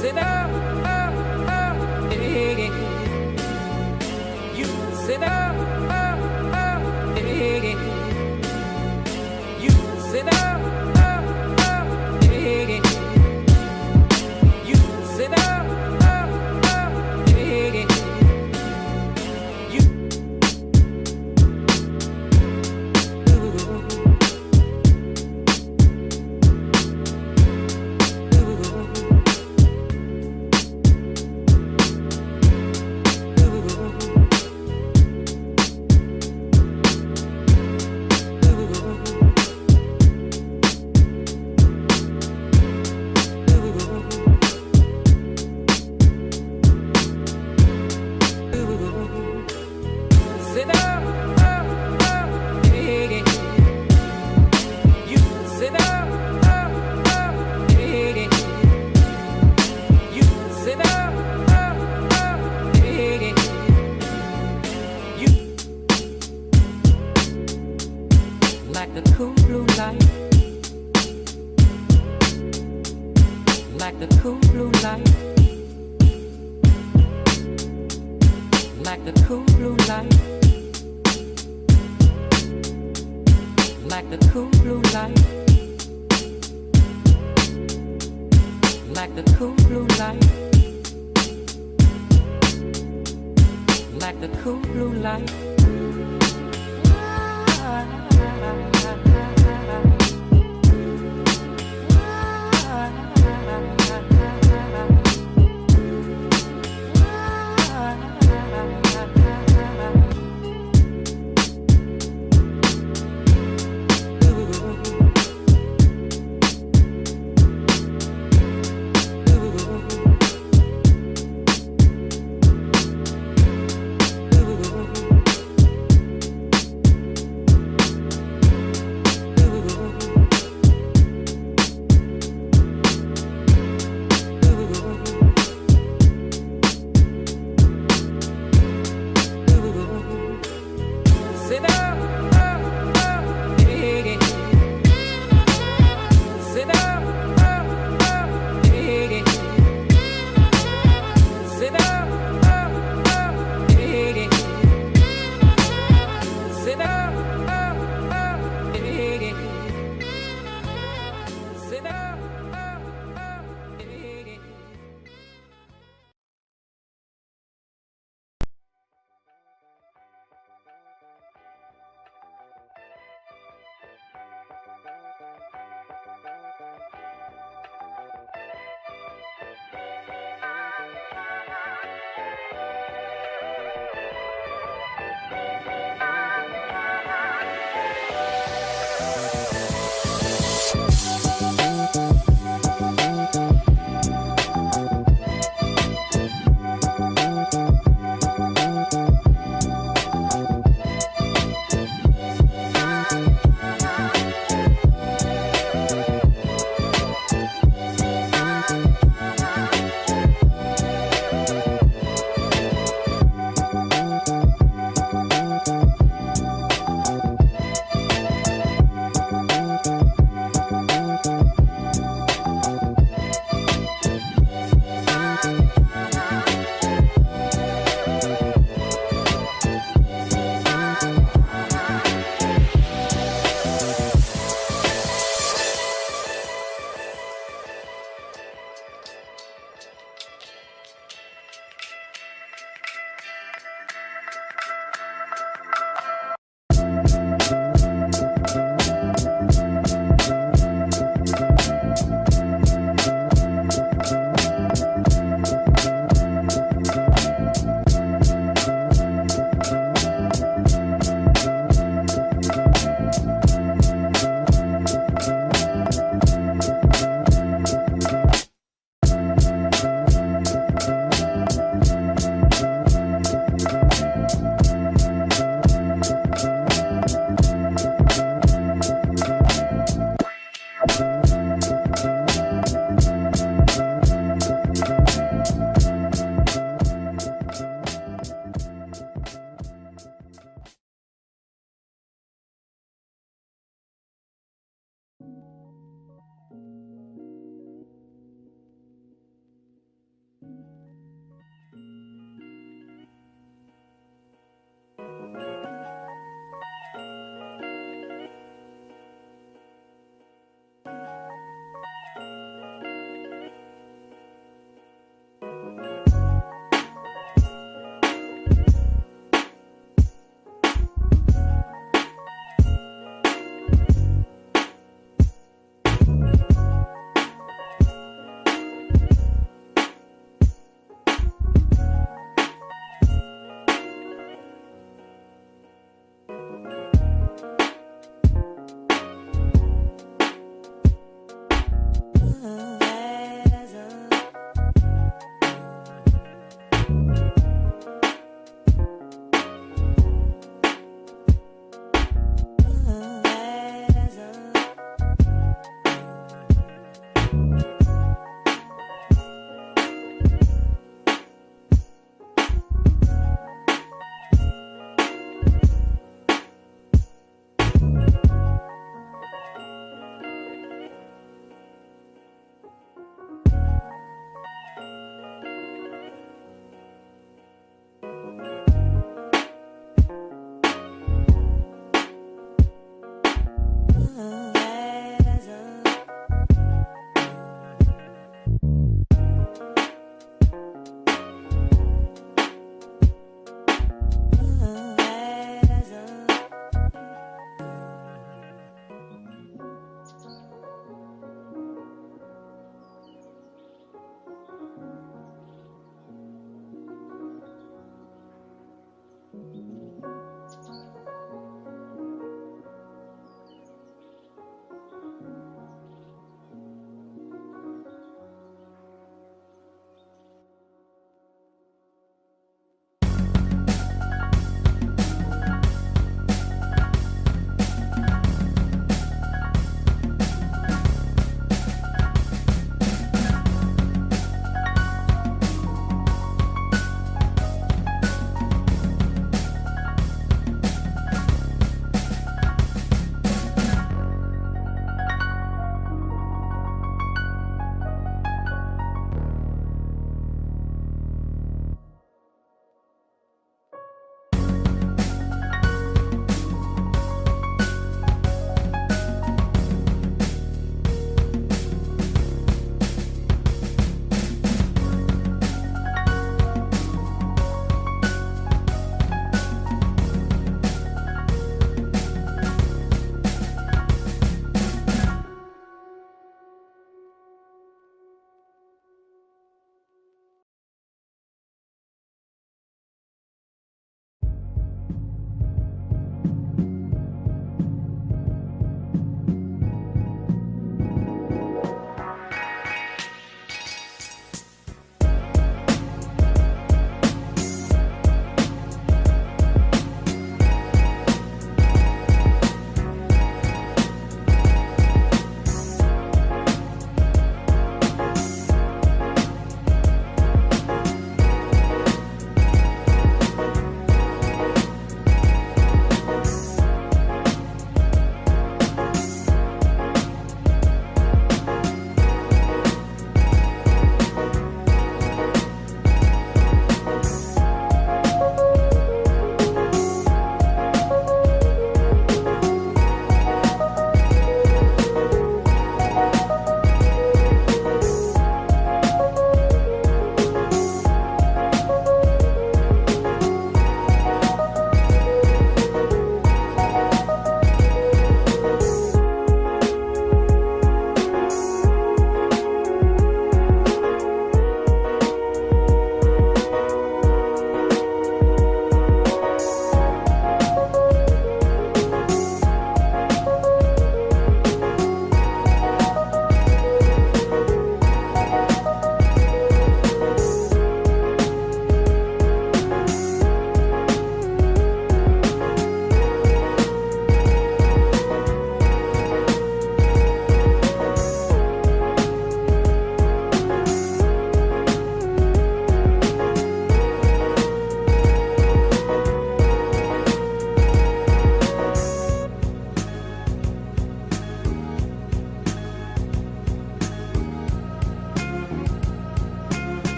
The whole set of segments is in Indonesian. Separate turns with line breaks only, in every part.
sit up, hey. You sit up, hey. You sit up, hey. You sit up, hey. You sit up, hey. You sit up, hey. You sit up, hey. You like the cool blue light, like the cool blue light, like the cool blue light, like the cool blue light, like the cool blue light, like the cool blue light.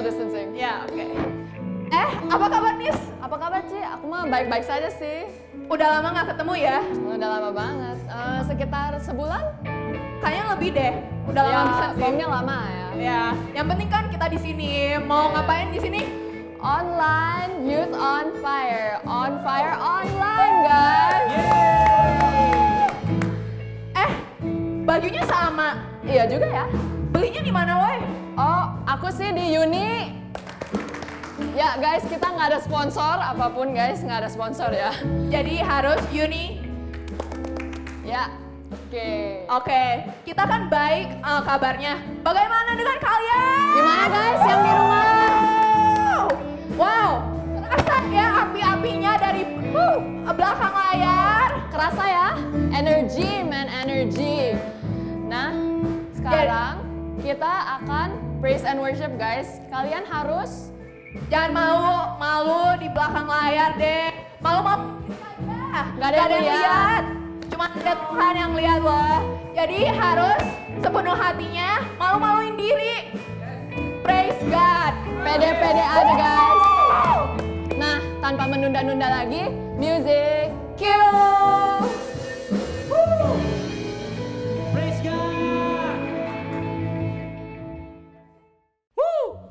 distancing.
Ya, oke. Apa kabar Nis?
Apa kabar Ci? Aku mah baik-baik saja sih.
Udah lama nggak ketemu ya?
Udah lama banget. Sekitar sebulan?
Kayaknya lebih deh. Udah lama bisa sih.
Formnya lama ya.
Ya, yang penting kan kita di sini. Mau ngapain di sini?
Online Youth on Fire. On Fire online, guys.
Bajunya sama.
Iya juga ya.
Belinya di mana, woi?
Oh, aku sih di Uni. Ya guys, kita nggak ada sponsor apapun guys, nggak ada sponsor ya.
Jadi harus Uni.
Ya, oke.
Oke, kita kan baik kabarnya. Bagaimana dengan kalian?
Gimana guys yang di rumah?
Wow, terasa ya api-apinya dari belakang layar.
Kerasa ya? Energy, man, energy. Nah, sekarang kita akan praise and worship guys. Kalian harus
jangan malu di belakang layar deh. Malu-malu aja.
Gak ada yang lihat.
Cuma ada Tuhan yang lihat loh. Jadi harus sepenuh hatinya malu-maluin diri. Praise God.
Pede-pede aja guys. Nah, tanpa menunda-nunda lagi, music cue.
Praise God! Woo!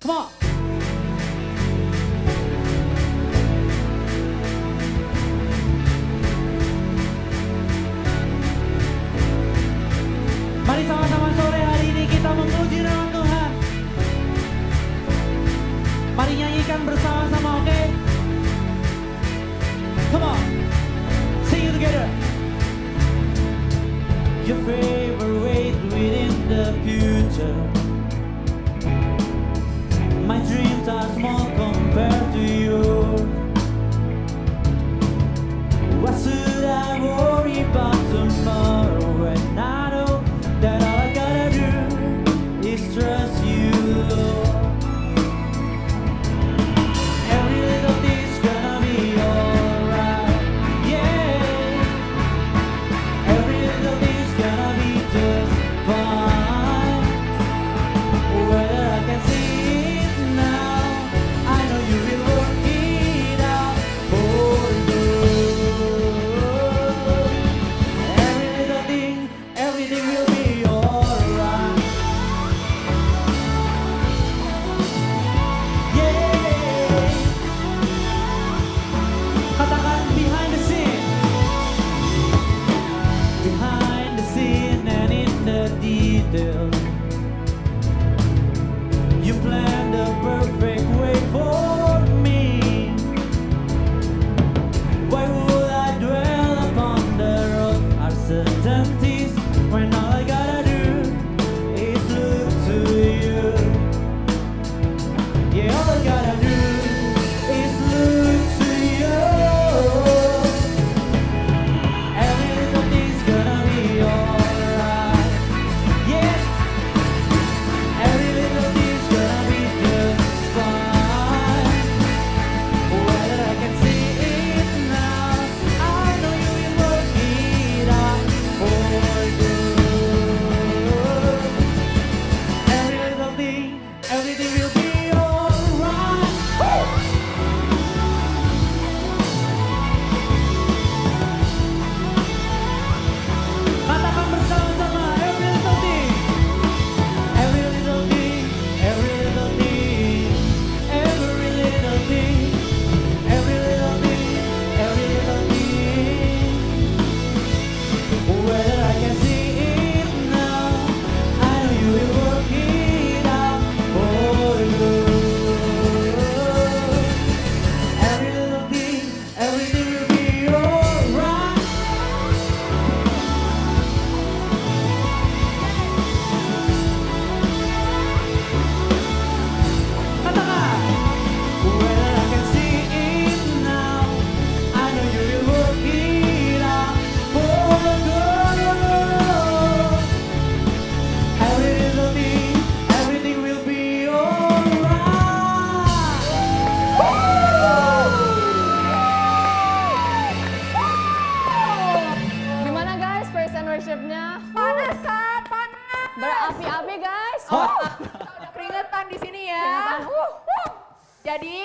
Come on! Mari sama-sama sore hari ini kita memuji nama Tuhan. Mari nyanyikan bersama-sama, oke? Come on! Sing it together! Your favorite way within the future. My dreams are small compared to yours. Why should I worry about tomorrow when I know that all I gotta do is trust you, Lord. Every little thing's gonna be alright, yeah. Every little thing's gonna be just fine. Whether I can see it now, I know you will work it out for good. Every little thing, everything will be alright. Yeah. Katakan behind the scene. Behind the scene and in the details, you planned the perfect way for me. Why would I dwell upon the road uncertainties when all I gotta do is look to you? Yeah, all I gotta do is look to you. Every little thing's gonna be alright. Yeah. Every little thing's gonna be just fine. Whether I can see it now, I know you will work it out for good. Every little thing, everything will be alright. Katakan bersama-sama, every little thing. Every little thing, every little thing, every little thing, every little thing, every little thing. Whether I can see it now, I know you will work it out for good. Every little thing, everything will be alright. Katakan, whether I can see it now, I know you will work it out for good. Every little thing, everything will be alright.
Gimana guys praise and worshipnya?
Panas kan, panas.
Berapi-api guys.
Udah keringetan di sini Jadi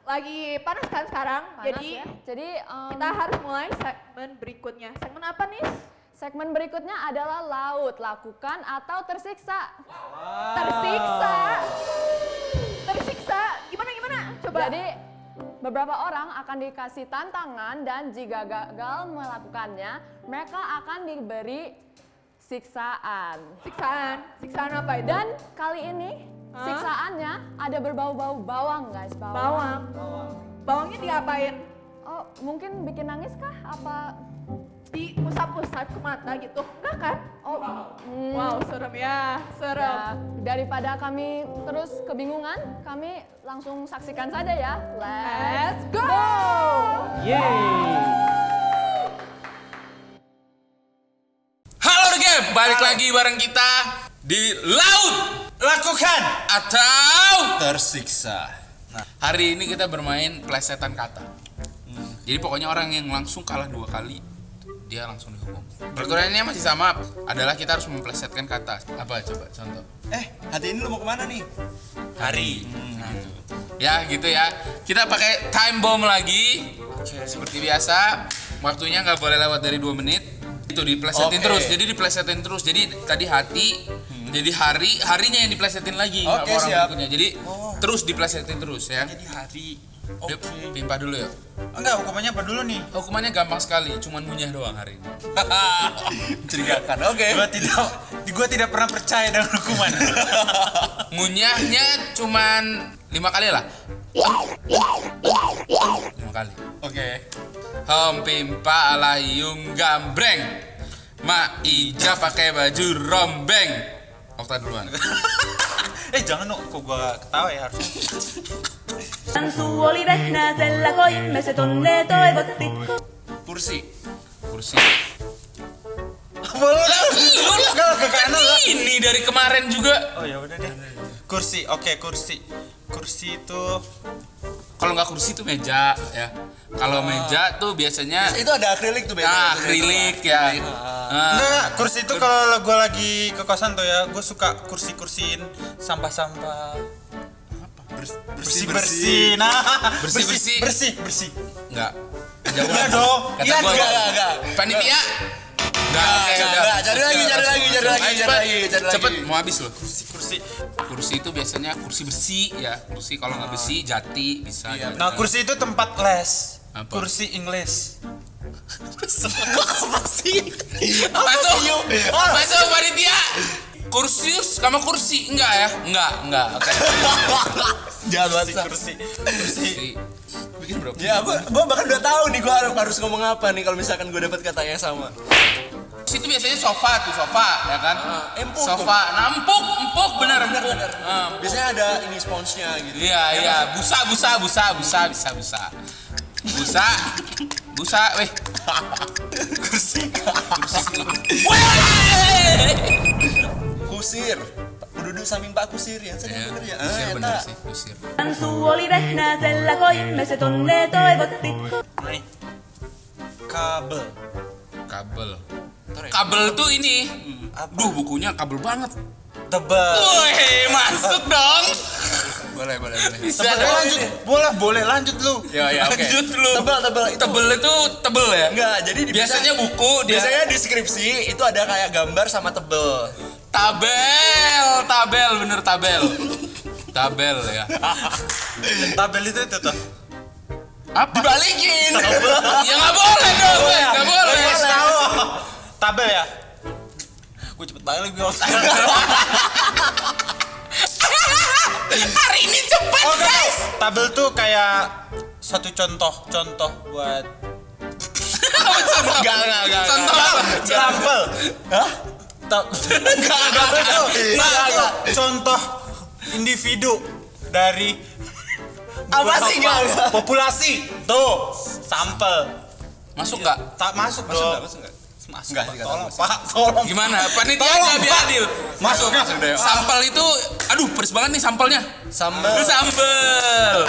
lagi panas kan sekarang,
Panas
jadi
ya. Jadi
kita harus mulai segmen berikutnya. Segmen apa nih?
segmen berikutnya adalah laut, lakukan atau tersiksa.
Tersiksa. Tersiksa. Gimana? Coba.
Jadi beberapa orang akan dikasih tantangan dan jika gagal melakukannya, mereka akan diberi siksaan.
Siksaan apa itu?
Dan kali ini siksaannya ada berbau-bau bawang, guys.
bawang. Bawangnya diapain?
Oh, mungkin bikin nangis kah? Apa?
Diusap-usap ke mata gitu? Enggak kan?
Oh,
Wow, serem ya. Serem.
ya, daripada kami terus kebingungan, kami langsung saksikan saja ya.
Let's go!
Yeay.
Halo Regep, balik lagi bareng kita di laut
Lakukan
atau
tersiksa.
Nah, hari ini kita bermain plesetan kata. Jadi pokoknya orang yang langsung kalah 2 kali dia langsung dihukum. Peraturannya masih sama, adalah kita harus memplesetkan kata. Apa coba contoh?
Hati ini lu mau kemana nih?
Hari. Ya gitu ya. Kita pakai time bomb lagi. Seperti biasa, waktunya nggak boleh lewat dari 2 menit. Itu diplesetin
Oke.
terus. Jadi diplesetin terus. Jadi tadi hati, jadi harinya yang diplesetin lagi sama
Oke,
orang
siap.
berikutnya. Jadi terus diplesetin terus ya.
Jadi hari.
Yuk, timpah dulu ya.
Enggak, hukumannya apa dulu nih?
Hukumannya gampang sekali, cuman ngunyah doang hari ini.
Mencurigakan. Oke. Gua tidak pernah percaya dengan hukuman.
Ngunyahnya cuman 5 kali lah. 5 kali.
Oke.
Hom pimpa alayung gambreng. Mak Ija pakai baju rombeng. Okta duluan.
Jangan kok gua ketawa ya harusnya.
Suu oli vehnäisellä, koimme se tonne toivotti.
Kursi. Kursi.
Boleh.
Ini dari kemarin juga.
Oh ya udah deh. Kursi. Oke, kursi. Kursi itu
Kalau nggak kursi tuh meja ya. Kalau meja tuh biasanya
Itu ada akrilik tuh biasanya.
akrilik ya.
enggak, kursi itu kalau gua lagi ke kosan tuh ya, gua suka kursi-kursiin sampah-sampah. Bersih-bersih. Nah, bersih.
Enggak.
Enggak dong.
Kata
Iya,
gua
enggak.
panitia. Enggak, oke udah.
enggak. Cari lagi.
Ayo, cepet, mau habis loh.
Kursi.
Kursi itu biasanya kursi bersih ya. Kursi kalau nggak bersih jati bisa. Gitu.
Nah, kursi itu tempat les.
Apa?
Kursi English.
Masuk panitia. Kursius sama kursi enggak ya? Enggak. Oke.
Jangan banget.
Kursi.
Kursi. Bikin berapa?
Ya, gua bahkan udah tahu nih gua harus ngomong apa nih kalau misalkan gua dapat kata yang sama.
Kursi itu biasanya sofa ya kan?
Empuk.
Sofa. Nah, empuk benar empuk.
Biasanya ada ini sponsnya gitu.
Iya. Busa. Busa, weh.
Kursi. Kusir. Duduk samping Pak Kusir ya. Saya bener ya.
Kusir
Eta.
bener sih, kusir.
Suu oli vehnäisellä, koimme se tonne toivotti.
Nih. Kabel.
Kabel tuh ini. Duh, bukunya kabel banget.
Tebal.
Wih, masuk dong.
Boleh.
Bisa
Boleh
dong.
lanjut. Boleh lanjut lu.
Ya, oke.
Lanjut lu.
Tebal itu.
Tebel itu tebel ya?
Enggak, jadi
Biasanya buku dia
biasanya di skripsi itu ada kayak gambar sama tebel.
tabel, bener tabel. Tabel ya.
Tabel itu tuh.
Apa?
Dibalikin.
Ya nggak boleh dong, nggak boleh.
Tabel ya. Gue cepet banget lagi otak.
Hari ini cepet guys.
Tabel tuh kayak satu contoh buat
Enggak. Contoh apa?
sampel.
Hah?
Tabel tuh contoh individu dari
Apa sih enggak?
populasi. Tuh, sampel.
Masuk nggak?
Tak masuk dong.
Masuk enggak?
Masuk.
Enggak,
Pak.
enggak
Tolong,
masuk.
Pak. Tolong.
Gimana? Panitia
Tolong,
nggak biar
Pak.
adil.
Masuk deh.
Sampel itu, aduh pedes banget nih sampelnya.
Sambel.
Itu sambel.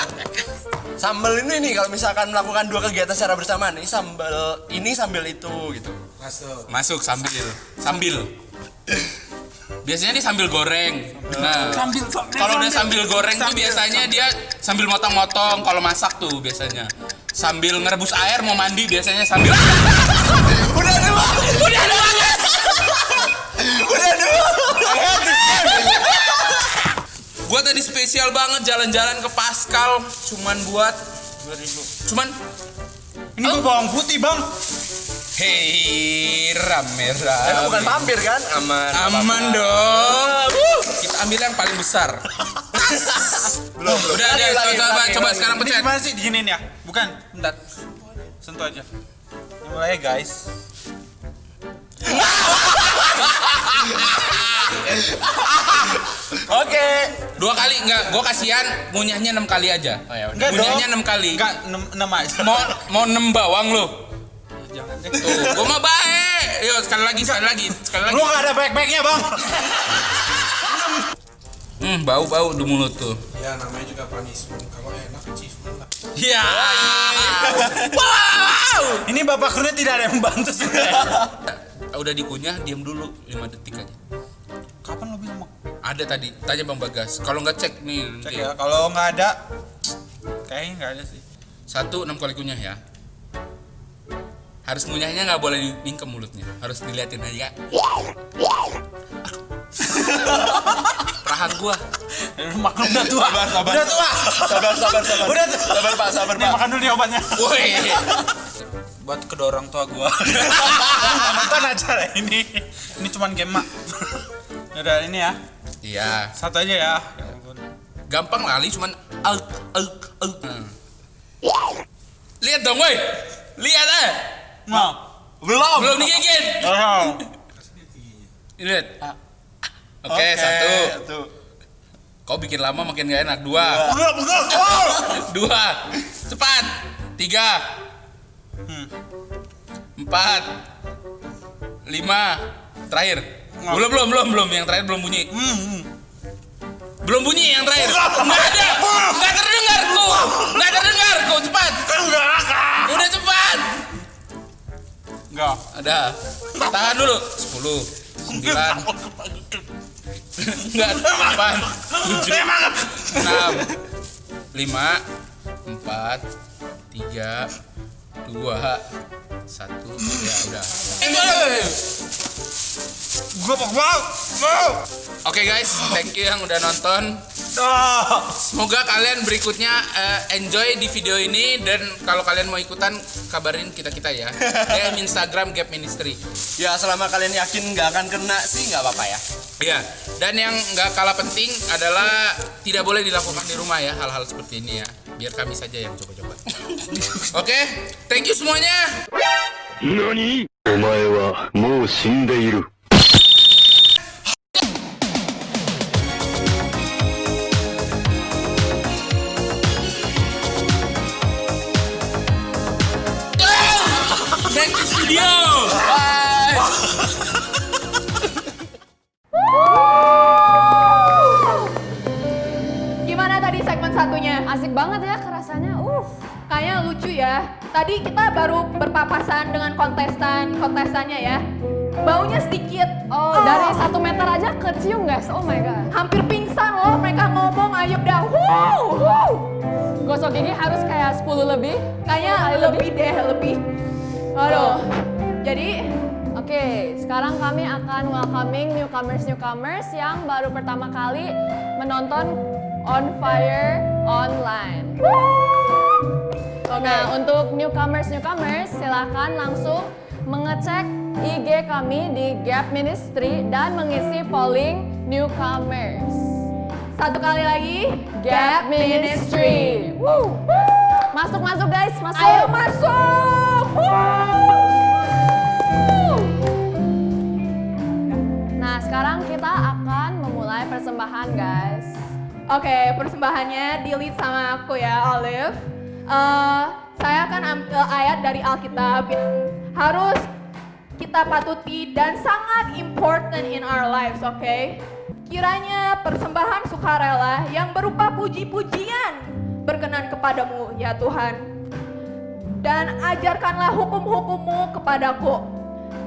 Sambel ini nih kalau misalkan melakukan 2 kegiatan secara bersamaan, ini sambil itu gitu.
Masuk sambil. Biasanya dia sambil goreng. Nah, kalau udah sambil goreng tuh biasanya dia sambil motong-motong. Kalau masak tuh biasanya sambil ngerebus air mau mandi biasanya sambil.
Udah dua.
Gua tadi spesial banget jalan-jalan ke Pascal buat
Ini gua bawang putih, Bang.
hei rame.
Emang bukan vampir kan?
Aman dong. Kita ambil yang paling besar.
Belum.
Udah coba sekarang
Ini
pencet.
gimana sih diginiin ya? Bukan, bentar. Sentuh aja. Mulai guys.
Oke.
2 kali enggak, gua kasihan ngunyahnya 6 kali aja. Oh ya udah.
Enggak
Ngunyahnya
dong.
6 kali.
Enggak, 6 aja.
Mau 6 bawang lo.
Jangan deh.
Tuh, gua mah baik. Yo, sekali lagi.
Lu enggak ada baik-baiknya, Bang.
Bau di mulut tuh.
Ya namanya juga punishment. Kalau enak achievement lah.
Ya. Wow.
Ini Bapak Kurnia tidak ada yang membantu sebenarnya.
Udah dikunyah, diam dulu 5 detik aja.
Kapan lo bilang, Bang?
Ada tadi, tanya Bang Bagas. Kalau nggak cek nih.
Cek ya, kalau nggak ada kayaknya nggak ada sih.
1, 6 kali kunyah ya. Harus ngunyahnya nggak boleh diingkem mulutnya, harus diliatin aja. Rahan gua.
Makan udah tua.
Sabar.
Udah tua.
Sabar.
Udah tua.
Sabar,
Nih,
Pak.
makan dulu nih obatnya.
Woi.
Buat kedua orang tua gua. Nonton acara ini. Ini cuman game mak. Udah ini ya.
Iya.
Satu aja ya. Ya ampun.
Gampang lali cuman Lihat dong woi. Lihat
Mau.
Belum digigit.
Oh.
Lihat. Oke, 1. Kau bikin lama makin gak enak. 2. 2. Cepat. 3. 4. 5. Terakhir. Belum. Yang terakhir belum bunyi. Belum bunyi yang terakhir. Nggak terdengarku. Cepat. Udah cepat.
Enggak.
Ada. Tahan dulu. 10. 9. Enggak. 8. 7. 6. 5. 4. 3. 2. 1. Ya udah. Oke guys, thank you yang udah nonton. Semoga kalian berikutnya enjoy di video ini, dan kalau kalian mau ikutan kabarin kita ya. DM Instagram Gap Ministry.
Ya selama kalian yakin nggak akan kena sih nggak apa-apa ya.
Iya. Dan yang nggak kalah penting adalah tidak boleh dilakukan di rumah ya, hal-hal seperti ini ya. Biar kami saja yang coba-coba. Oke, thank you semuanya.
何？お前はもう死んでいる。
Thank you studio. Bye.
Gimana tadi segmen satunya?
Asik banget ya kerasanya.
Kayaknya lucu ya. Tadi kita baru berpapasan dengan kontestannya ya. Baunya sedikit.
Dari 1 meter aja kecium guys. Oh my god.
Hampir pingsan loh mereka ngomong ayo dah.
Gosok gigi harus kayak 10 lebih.
Kayaknya lebih. Aduh. Jadi
Oke, sekarang kami akan welcoming newcomers yang baru pertama kali menonton On Fire Online. Nah, untuk newcomers silakan langsung mengecek IG kami di Gap Ministry dan mengisi polling newcomers.
satu kali lagi
Gap Ministry. Masuk guys, masuk.
Ayo masuk.
Nah, sekarang kita akan memulai persembahan guys.
Oke, persembahannya di-lead sama aku ya, Olive. Saya akan ambil ayat dari Alkitab yang harus kita patuti dan sangat important in our lives, oke? Kiranya persembahan sukarela yang berupa puji-pujian berkenan kepadamu, ya Tuhan. Dan ajarkanlah hukum-hukum-Mu kepadaku.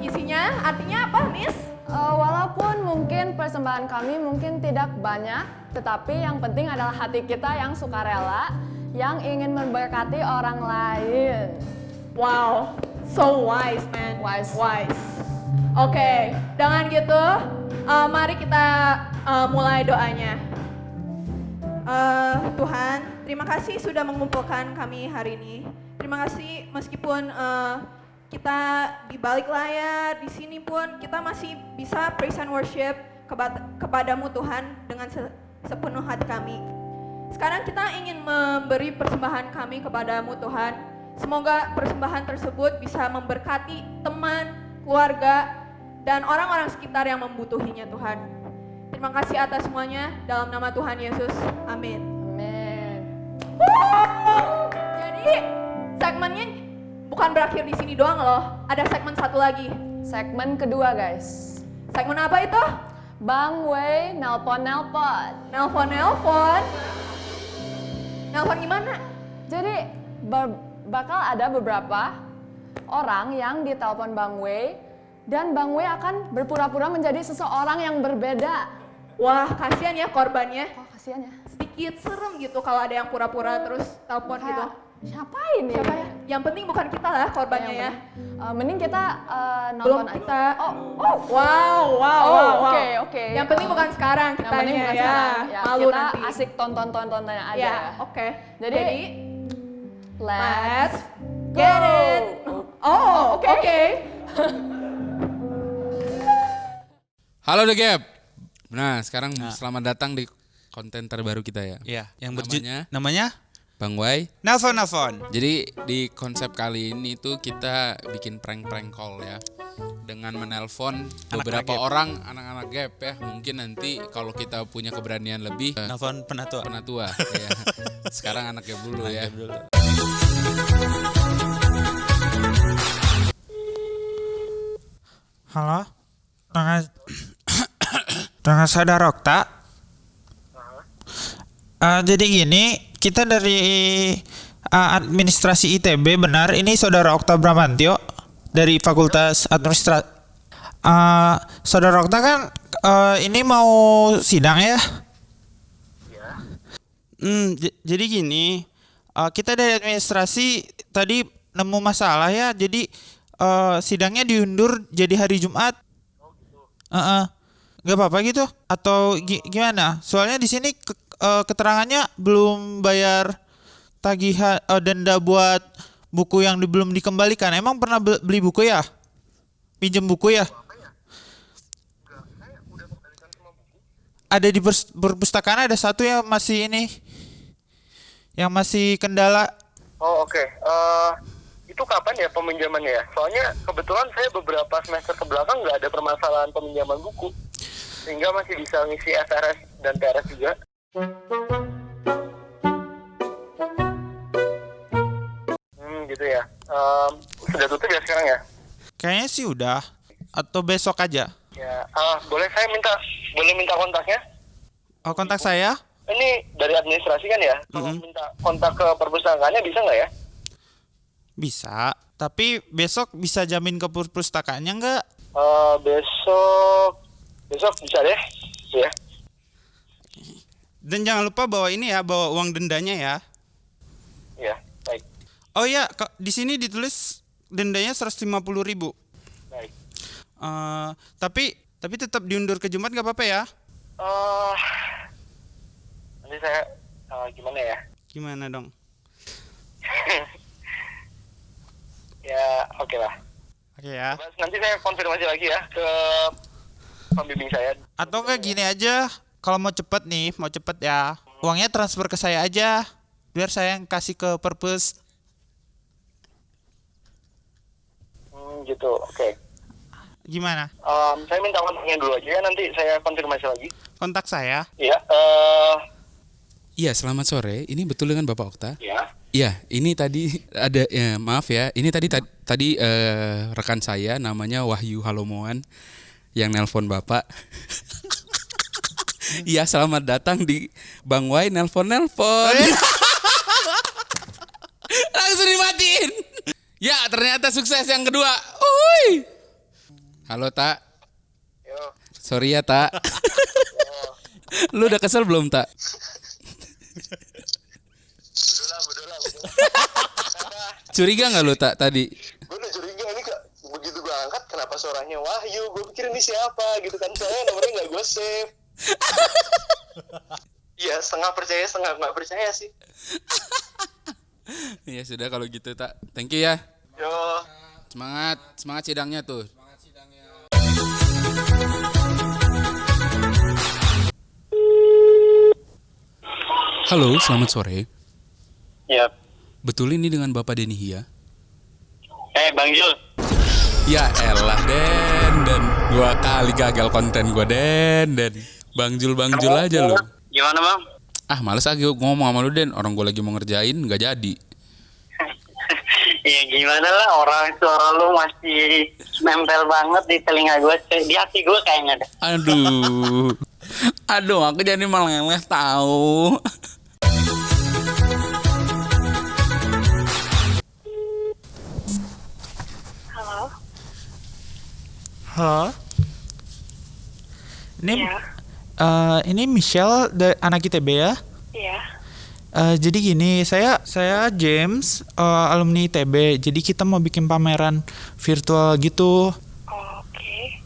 Isinya artinya apa, Miss?
Walaupun mungkin persembahan kami mungkin tidak banyak, tetapi yang penting adalah hati kita yang sukarela, yang ingin memberkati orang lain.
Wow, so wise man.
Wise.
Oke, dengan gitu, mari kita mulai doanya. Tuhan, terima kasih sudah mengumpulkan kami hari ini. Terima kasih meskipun kita di balik layar, di sini pun kita masih bisa praise and worship kepadamu Tuhan dengan sepenuh hati kami. Sekarang kita ingin memberi persembahan kami kepadamu Tuhan. Semoga persembahan tersebut bisa memberkati teman, keluarga, dan orang-orang sekitar yang membutuhinya Tuhan. Terima kasih atas semuanya dalam nama Tuhan Yesus. Amin.
Amin.
Jadi segmennya bukan berakhir di sini doang loh. Ada segmen satu lagi.
Segmen kedua guys.
Segmen apa itu?
Bang Wei nelpon.
Nelpon. Nelpon gimana?
Jadi bakal ada beberapa orang yang ditelepon Bang Wei, dan Bang Wei akan berpura-pura menjadi seseorang yang berbeda.
Wah, kasihan ya korbannya.
Oh, kasihan ya.
Sedikit serem gitu kalau ada yang pura-pura terus telepon gitu.
Siapa ini?
Siapa ya? Yang penting bukan kita lah korbannya ya.
Mending kita
Belum
nonton
kita.
Oh,
Wow.
Oke.
Yang penting bukan sekarang
Yang penting
kitanya
bukan
ya.
sekarang. Ya,
Malu
kita
nanti.
asik tontonnya aja.
Ya, oke.
Jadi,
Let's get it. Oh, oke.
Halo The Gap. Nah, sekarang selamat datang di konten terbaru kita ya.
Iya, yang
Namanya Bang Wai.
Nelpon.
Jadi di konsep kali ini tuh kita bikin prank call ya. Dengan menelpon beberapa orang anak-anak Gap ya. Mungkin nanti kalau kita punya keberanian lebih
Nelpon
penatua ya. Sekarang anak Gap dulu ya.
Halo, dengan saudara Okta. Jadi gini, kita dari administrasi ITB, benar? Ini saudara Okta Bramantio dari Fakultas Administrasi. Saudara Okta kan ini mau sidang ya? Jadi gini, kita dari administrasi tadi nemu masalah ya, jadi sidangnya diundur jadi hari Jumat. Gak apa-apa gitu? Atau gimana? Soalnya di sini keterangannya belum bayar tagihan denda buat buku yang belum dikembalikan. Emang pernah beli buku ya? Pinjam buku ya? Ada di perpustakaan ada satu yang masih ini, yang masih kendala.
Oh oke. Itu kapan ya peminjamannya ya? Soalnya kebetulan saya beberapa semester kebelakang nggak ada permasalahan peminjaman buku, sehingga masih bisa ngisi FRS dan TRS juga. Gitu ya. Sudah tutup ya sekarang ya?
Kayaknya sih udah. Atau besok aja.
Ya. Boleh minta kontaknya?
Oh, kontak saya?
Ini dari administrasi kan ya? Kalau minta kontak ke perpustakaannya bisa nggak ya?
Bisa. Tapi besok bisa jamin ke perpustakaannya nggak?
Besok bisa deh. Ya.
Dan jangan lupa bawa ini ya, bawa uang dendanya ya.
Ya, baik.
Oh iya, di sini ditulis dendanya 150.000.
Baik.
Tapi tetap diundur ke Jumat nggak apa-apa ya?
Nanti saya gimana ya?
Gimana dong?
Ya, oke lah.
Oke ya.
Nanti saya konfirmasi lagi ya ke pembimbing saya.
Atau enggak gini aja, kalau mau cepet ya, uangnya transfer ke saya aja, biar saya yang kasih ke perpus.
Gitu, oke.
Gimana?
Saya minta kontaknya dulu aja ya, nanti saya konfirmasi lagi.
Kontak saya?
Iya.
Iya, selamat sore. Ini betul dengan Bapak Okta?
Ya.
Iya, ini tadi ada maaf ya. Ini tadi rekan saya namanya Wahyu Halomoan yang nelpon Bapak. Iya, selamat datang di Bang Wai nelpon. Langsung dimatiin. Ya, ternyata sukses yang kedua. Uy. Halo, Tak.
Yo,
Sorry ya, Tak. Lu udah kesel belum, Tak?
Bodoh lah.
Curiga nggak lu, Tak, tadi?
Gue udah curiga ini kak, begitu gue angkat kenapa suaranya Wahyu, gue pikir ini siapa gitu kan, soalnya nomornya nggak gue save. Iya, setengah percaya setengah nggak percaya sih.
Ya sudah kalau gitu, Tak. Thank you ya.
Yo.
Semangat sidangnya tuh. Halo, selamat sore.
Ya.
Betul ini dengan Bapak Denny Hia?
Bang Jul.
Ya elah, Den. 2 kali gagal konten gue, Den. Bang Jul aja lu.
Gimana bang?
Ah, males lagi ngomong sama lu, Den. Orang gue lagi mau ngerjain, nggak jadi.
Ya gimana lah, orang suara lu masih nempel banget di telinga gue, di hati gue kayaknya deh.
Aduh, aku jadi meleleh tahu.
Halo. Ini
Iya.
Ini Michelle dari anak ITB ya.
Iya.
Jadi gini, saya James, alumni ITB. Jadi kita mau bikin pameran virtual gitu.
Oke.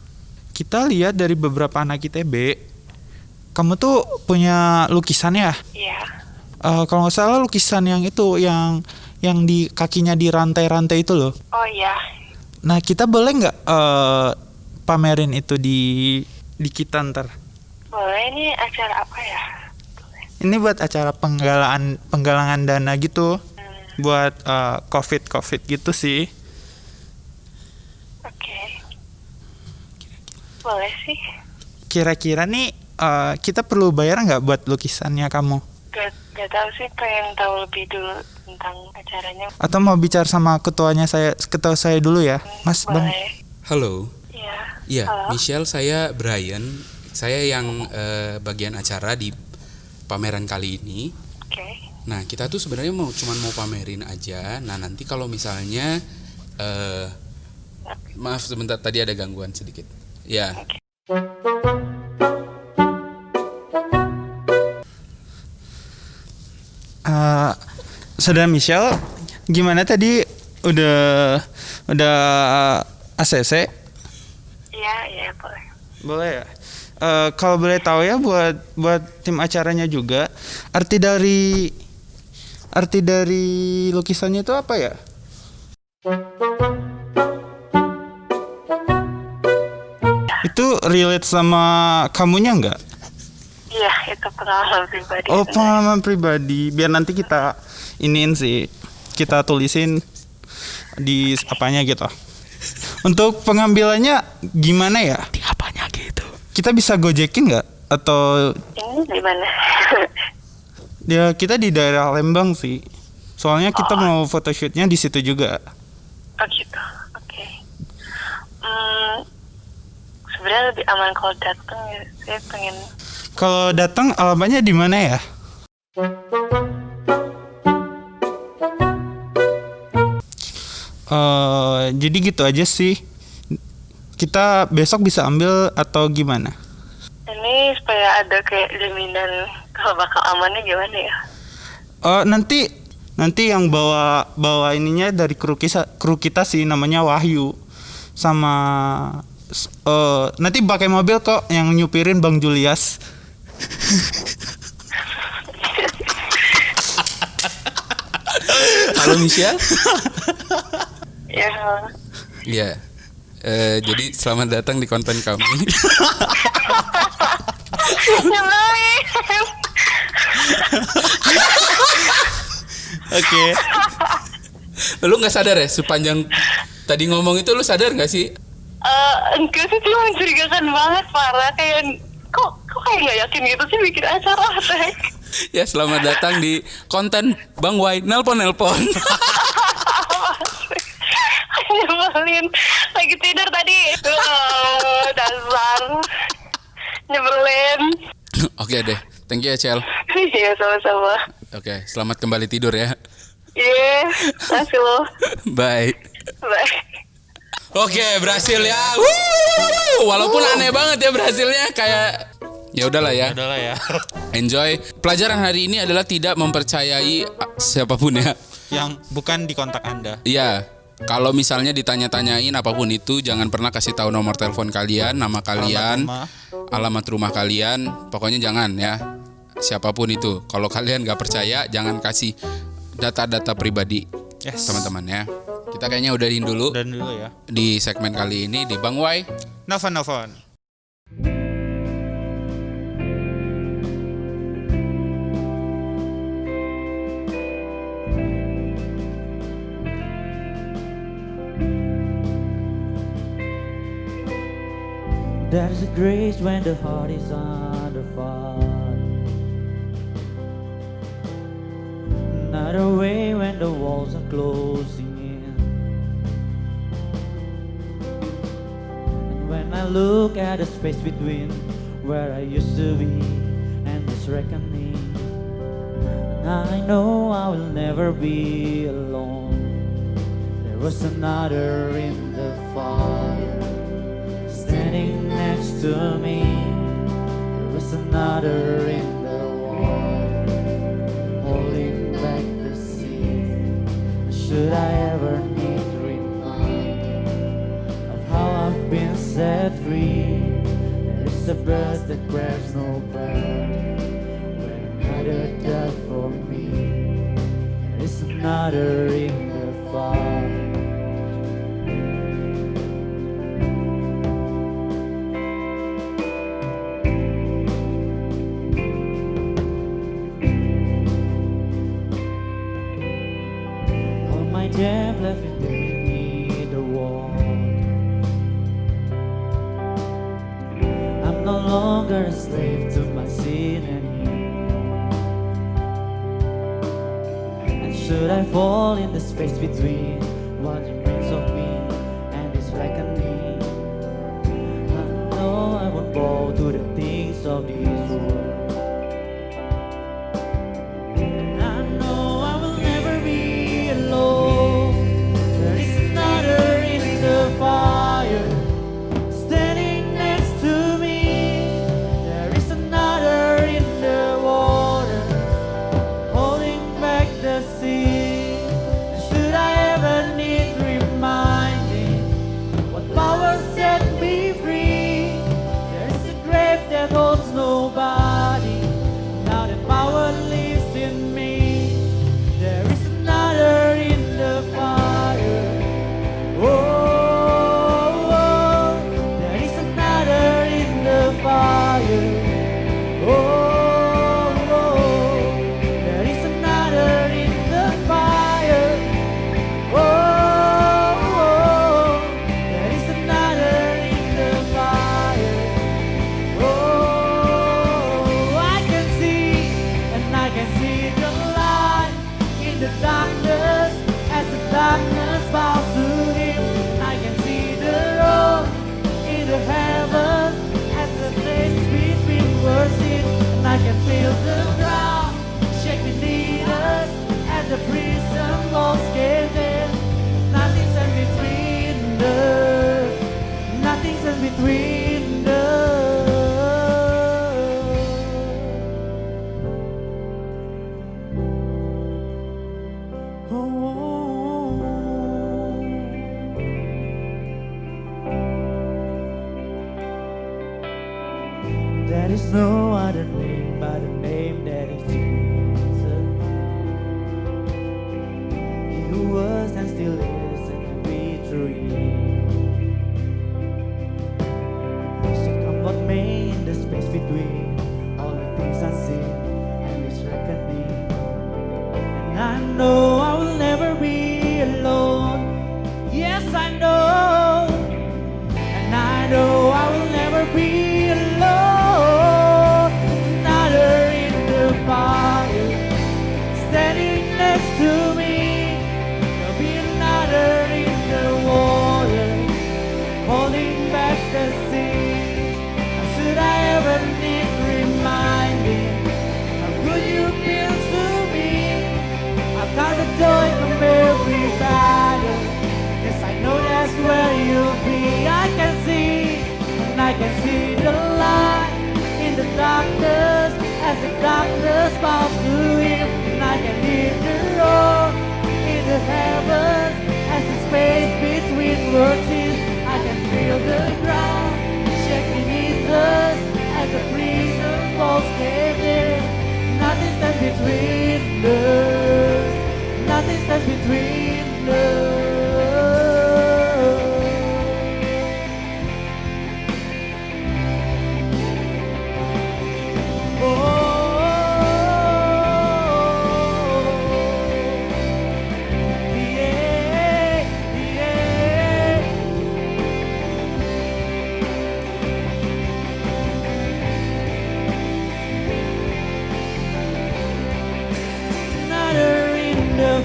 Kita lihat dari beberapa anak ITB. Kamu tuh punya lukisan ya?
Iya.
Kalau nggak salah lukisan yang itu, yang di kakinya di rantai-rantai itu loh.
Oh iya.
Nah, kita boleh nggak pamerin itu di kita ntar?
Boleh, ini acara apa ya?
Ini buat acara penggalangan dana gitu, buat COVID gitu sih.
Oke. Boleh sih.
Kira-kira nih kita perlu bayar nggak buat lukisannya kamu?
Gak tahu sih, pengen tahu lebih dulu tentang acaranya.
Atau mau bicara sama ketua saya dulu ya, Mas Bang?
Boleh.
Halo. Iya,
Halo.
Michelle, saya Brian. Saya yang bagian acara di pameran kali ini.
Oke.
Nah, kita tuh sebenarnya cuman mau pamerin aja. Nah, nanti kalau misalnya maaf sebentar, tadi ada gangguan sedikit. Ya.
Saudara Michelle, gimana tadi udah ACC?
Iya, boleh.
Boleh ya. Kalau boleh tahu ya, buat tim acaranya juga, arti dari lukisannya itu apa ya? Itu relate sama kamunya nggak?
Iya, itu pengalaman pribadi.
Oh, pengalaman pribadi. Biar nanti kita iniin sih, kita tulisin di apanya gitu. Untuk pengambilannya gimana ya? Di apanya gitu? Kita bisa gojekin nggak? Atau
Ini di mana?
ya kita di daerah Lembang sih. Soalnya kita mau photoshootnya di situ juga.
Oh gitu. Oke. Sebenarnya lebih aman kalau datang ya. Saya pengen.
Kalau datang alamatnya di mana ya? Jadi gitu aja sih. Kita besok bisa ambil atau gimana?
Ini supaya ada kayak jaminan kalau bakal amannya gimana ya?
Nanti yang bawa ininya dari kru kita sih, namanya Wahyu. Sama nanti pakai mobil kok, yang nyupirin Bang Julius.
Halo Michelle.
Ya.
Iya. Jadi selamat datang di konten kami.
Nyebelin.
Oke.
Lu nggak sadar ya sepanjang tadi ngomong itu, lu sadar nggak sih?
Enggak sih, cuma mencurigakan banget, parah. Kayak kok kayak nggak yakin gitu sih bikin acara teh.
Ya, selamat datang di konten Bang Wai nelpon.
Nyebelin, lagi tidur tadi. Dasar nyebelin.
Oke deh, thank you ya Cel.
Iya, sama-sama.
Oke, selamat kembali tidur ya.
Iya, makasih lo.
Bye.
Bye.
Oke, berhasil ya. Wuh. Walaupun aneh banget ya berhasilnya, kayak ya udahlah ya. Enjoy. Pelajaran hari ini adalah tidak mempercayai siapapun ya.
Yang bukan di kontak Anda.
Iya. Kalau misalnya ditanya-tanyain apapun itu, jangan pernah kasih tahu nomor telepon kalian, nama kalian, alamat rumah kalian. Pokoknya jangan ya. Siapapun itu. Kalau kalian nggak percaya, jangan kasih data-data pribadi, teman-teman ya. Kita kayaknya udahin dulu.
Ya.
Di segmen kali ini di Bang Wai.
Nelfon.
There's a grace when the heart is under fire. Another way when the walls are closing in. And when I look at the space between where I used to be and this reckoning, I know I will never be alone. There was another in the fire, standing next to me. There was another in the water, holding back the sea. Should I ever need reminding of how I've been set free? There is a bird that grabs no bird, when another died for me. There is another in the fire. Death left me beneath the wall. I'm no longer a slave to my sin anymore. And should I fall in the space between what remains of me and this reckoning, I know I won't bow to the things of this world. There is no other name but the name that is Jesus. He who was and still is and will be through you. So come what may in the space between all the things I see and this reckoning. And I know I will never be alone. Yes, I know. And I know I will never be alone. Another in I can see the light in the darkness as the darkness falls to him. And I can hear the roar in the heavens as the space between words is. I can feel the ground shaking beneath us as the prison walls cave in. Nothing stands between us. Nothing stands between us.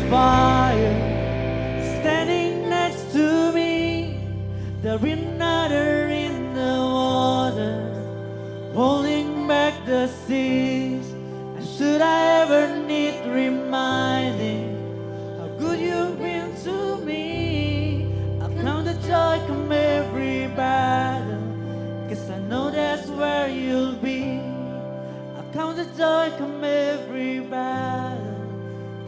Fire standing next to me, there'll be another in the water holding back the seas. And should I ever need reminding how good you've been to me, I'll count the joy come every battle, 'cause I know that's where you'll be. I'll count the joy come every battle,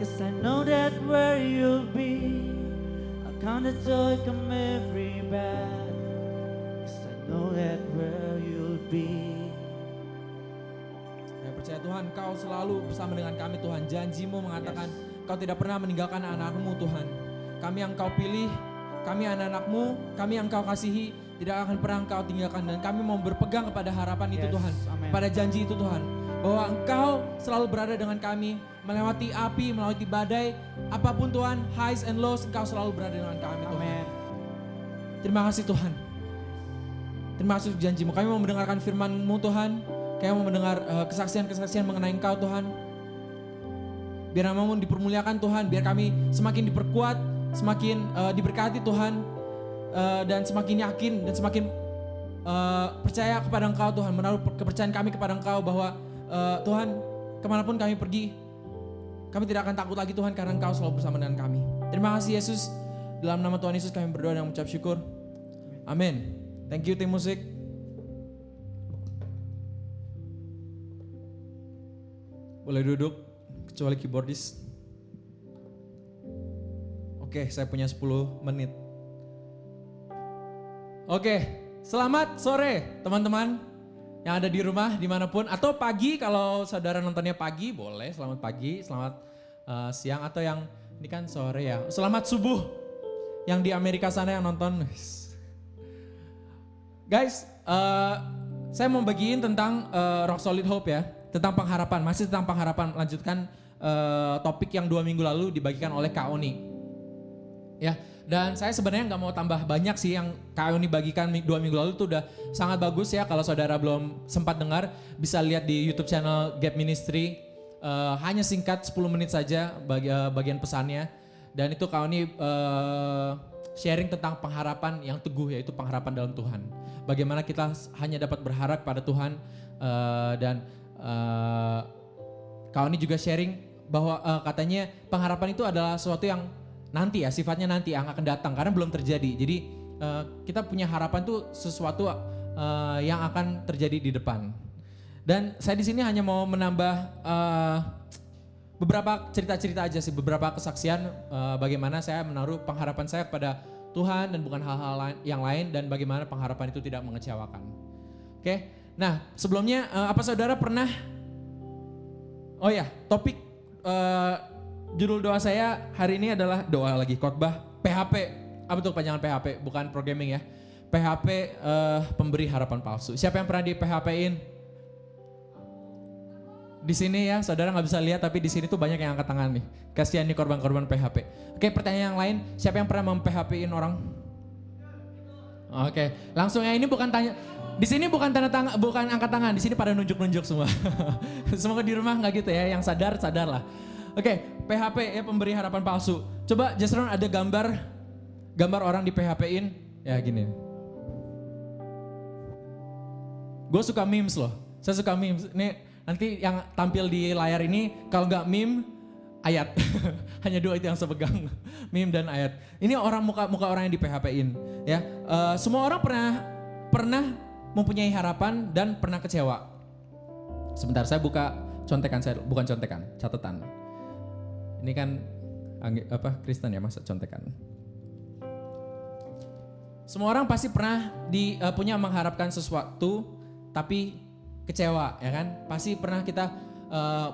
'cause I know that where you'll be. I count the joy come every battle, 'cause I know that where you'll be.
Ya, percaya Tuhan, Kau selalu bersama dengan kami Tuhan. Janji-Mu mengatakan Kau tidak pernah meninggalkan anak-Anak-Mu Tuhan. Kami yang Kau pilih, kami anak-Anak-Mu, kami yang Kau kasihi, tidak akan pernah Kau tinggalkan. Dan kami mau berpegang kepada harapan itu Tuhan, pada janji itu Tuhan, bahwa Engkau selalu berada dengan kami, melewati api, melewati badai, apapun Tuhan, highs and lows, Engkau selalu berada dengan kami Tuhan. Terima kasih Tuhan. Terima kasih untuk janji-Mu. Kami mau mendengarkan firman-Mu Tuhan. Kami mau mendengar kesaksian-kesaksian mengenai Engkau Tuhan. Biar nama-Mu dipermuliakan Tuhan, biar kami semakin diperkuat, semakin diberkati Tuhan, dan semakin yakin dan semakin percaya kepada Engkau Tuhan, menaruh kepercayaan kami kepada Engkau bahwa Tuhan, kemanapun kami pergi, kami tidak akan takut lagi Tuhan, karena Engkau selalu bersama dengan kami. Terima kasih Yesus, dalam nama Tuhan Yesus kami berdoa dan mengucap syukur. Amin. Thank you tim musik. Boleh duduk, kecuali keyboardis. Oke, saya punya 10 menit. Oke, selamat sore teman-teman yang ada di rumah dimanapun, atau pagi kalau saudara nontonnya pagi boleh, selamat pagi, selamat siang, atau yang ini kan sore ya, selamat subuh yang di Amerika sana yang nonton. Guys, saya mau bagiin tentang Rock Solid Hope ya, tentang pengharapan, masih tentang pengharapan, lanjutkan topik yang 2 minggu lalu dibagikan oleh Kak Oni. Ya, dan saya sebenarnya nggak mau tambah banyak sih, yang Kak Oni bagikan 2 minggu lalu itu udah sangat bagus ya. Kalau saudara belum sempat dengar, bisa lihat di YouTube channel Gap Ministry. Hanya singkat 10 menit saja bagian pesannya. Dan itu Kak Oni sharing tentang pengharapan yang teguh, yaitu pengharapan dalam Tuhan. Bagaimana kita hanya dapat berharap pada Tuhan, dan Kak Oni juga sharing bahwa katanya pengharapan itu adalah sesuatu yang nanti ya, sifatnya nanti yang akan datang karena belum terjadi. Jadi kita punya harapan tuh sesuatu yang akan terjadi di depan. Dan saya di sini hanya mau menambah beberapa cerita-cerita aja sih, beberapa kesaksian bagaimana saya menaruh pengharapan saya kepada Tuhan dan bukan hal-hal yang lain, dan bagaimana pengharapan itu tidak mengecewakan. Oke, nah sebelumnya apa saudara pernah, oh ya topik judul doa saya hari ini adalah doa lagi khotbah PHP. Apa tuh panjangan PHP? Bukan programming ya. PHP pemberi harapan palsu. Siapa yang pernah di PHP-in? Di sini ya, saudara nggak bisa lihat tapi di sini tuh banyak yang angkat tangan nih. Kasihan nih korban-korban PHP. Oke, pertanyaan yang lain, siapa yang pernah mem-PHP-in orang? Oke, langsung ya, ini bukan tanya. Di sini bukan tanda tangan, bukan angkat tangan. Di sini pada nunjuk-nunjuk semua. Semoga di rumah nggak gitu ya. Yang sadar lah. Oke, PHP ya, pemberi harapan palsu. Coba Jasron ada gambar orang di PHP-in. Ya gini. Gue suka memes loh. Saya suka memes. Ini nanti yang tampil di layar ini kalau nggak meme, ayat. Hanya 2 itu yang saya pegang. Meme dan ayat. Ini orang muka orang yang di PHP-in. Ya, semua orang pernah mempunyai harapan dan pernah kecewa. Sebentar, saya buka contekan saya, bukan contekan, catatan. Ini kan Kristen ya, masa contekan. Semua orang pasti pernah punya mengharapkan sesuatu tapi kecewa, ya kan? Pasti pernah kita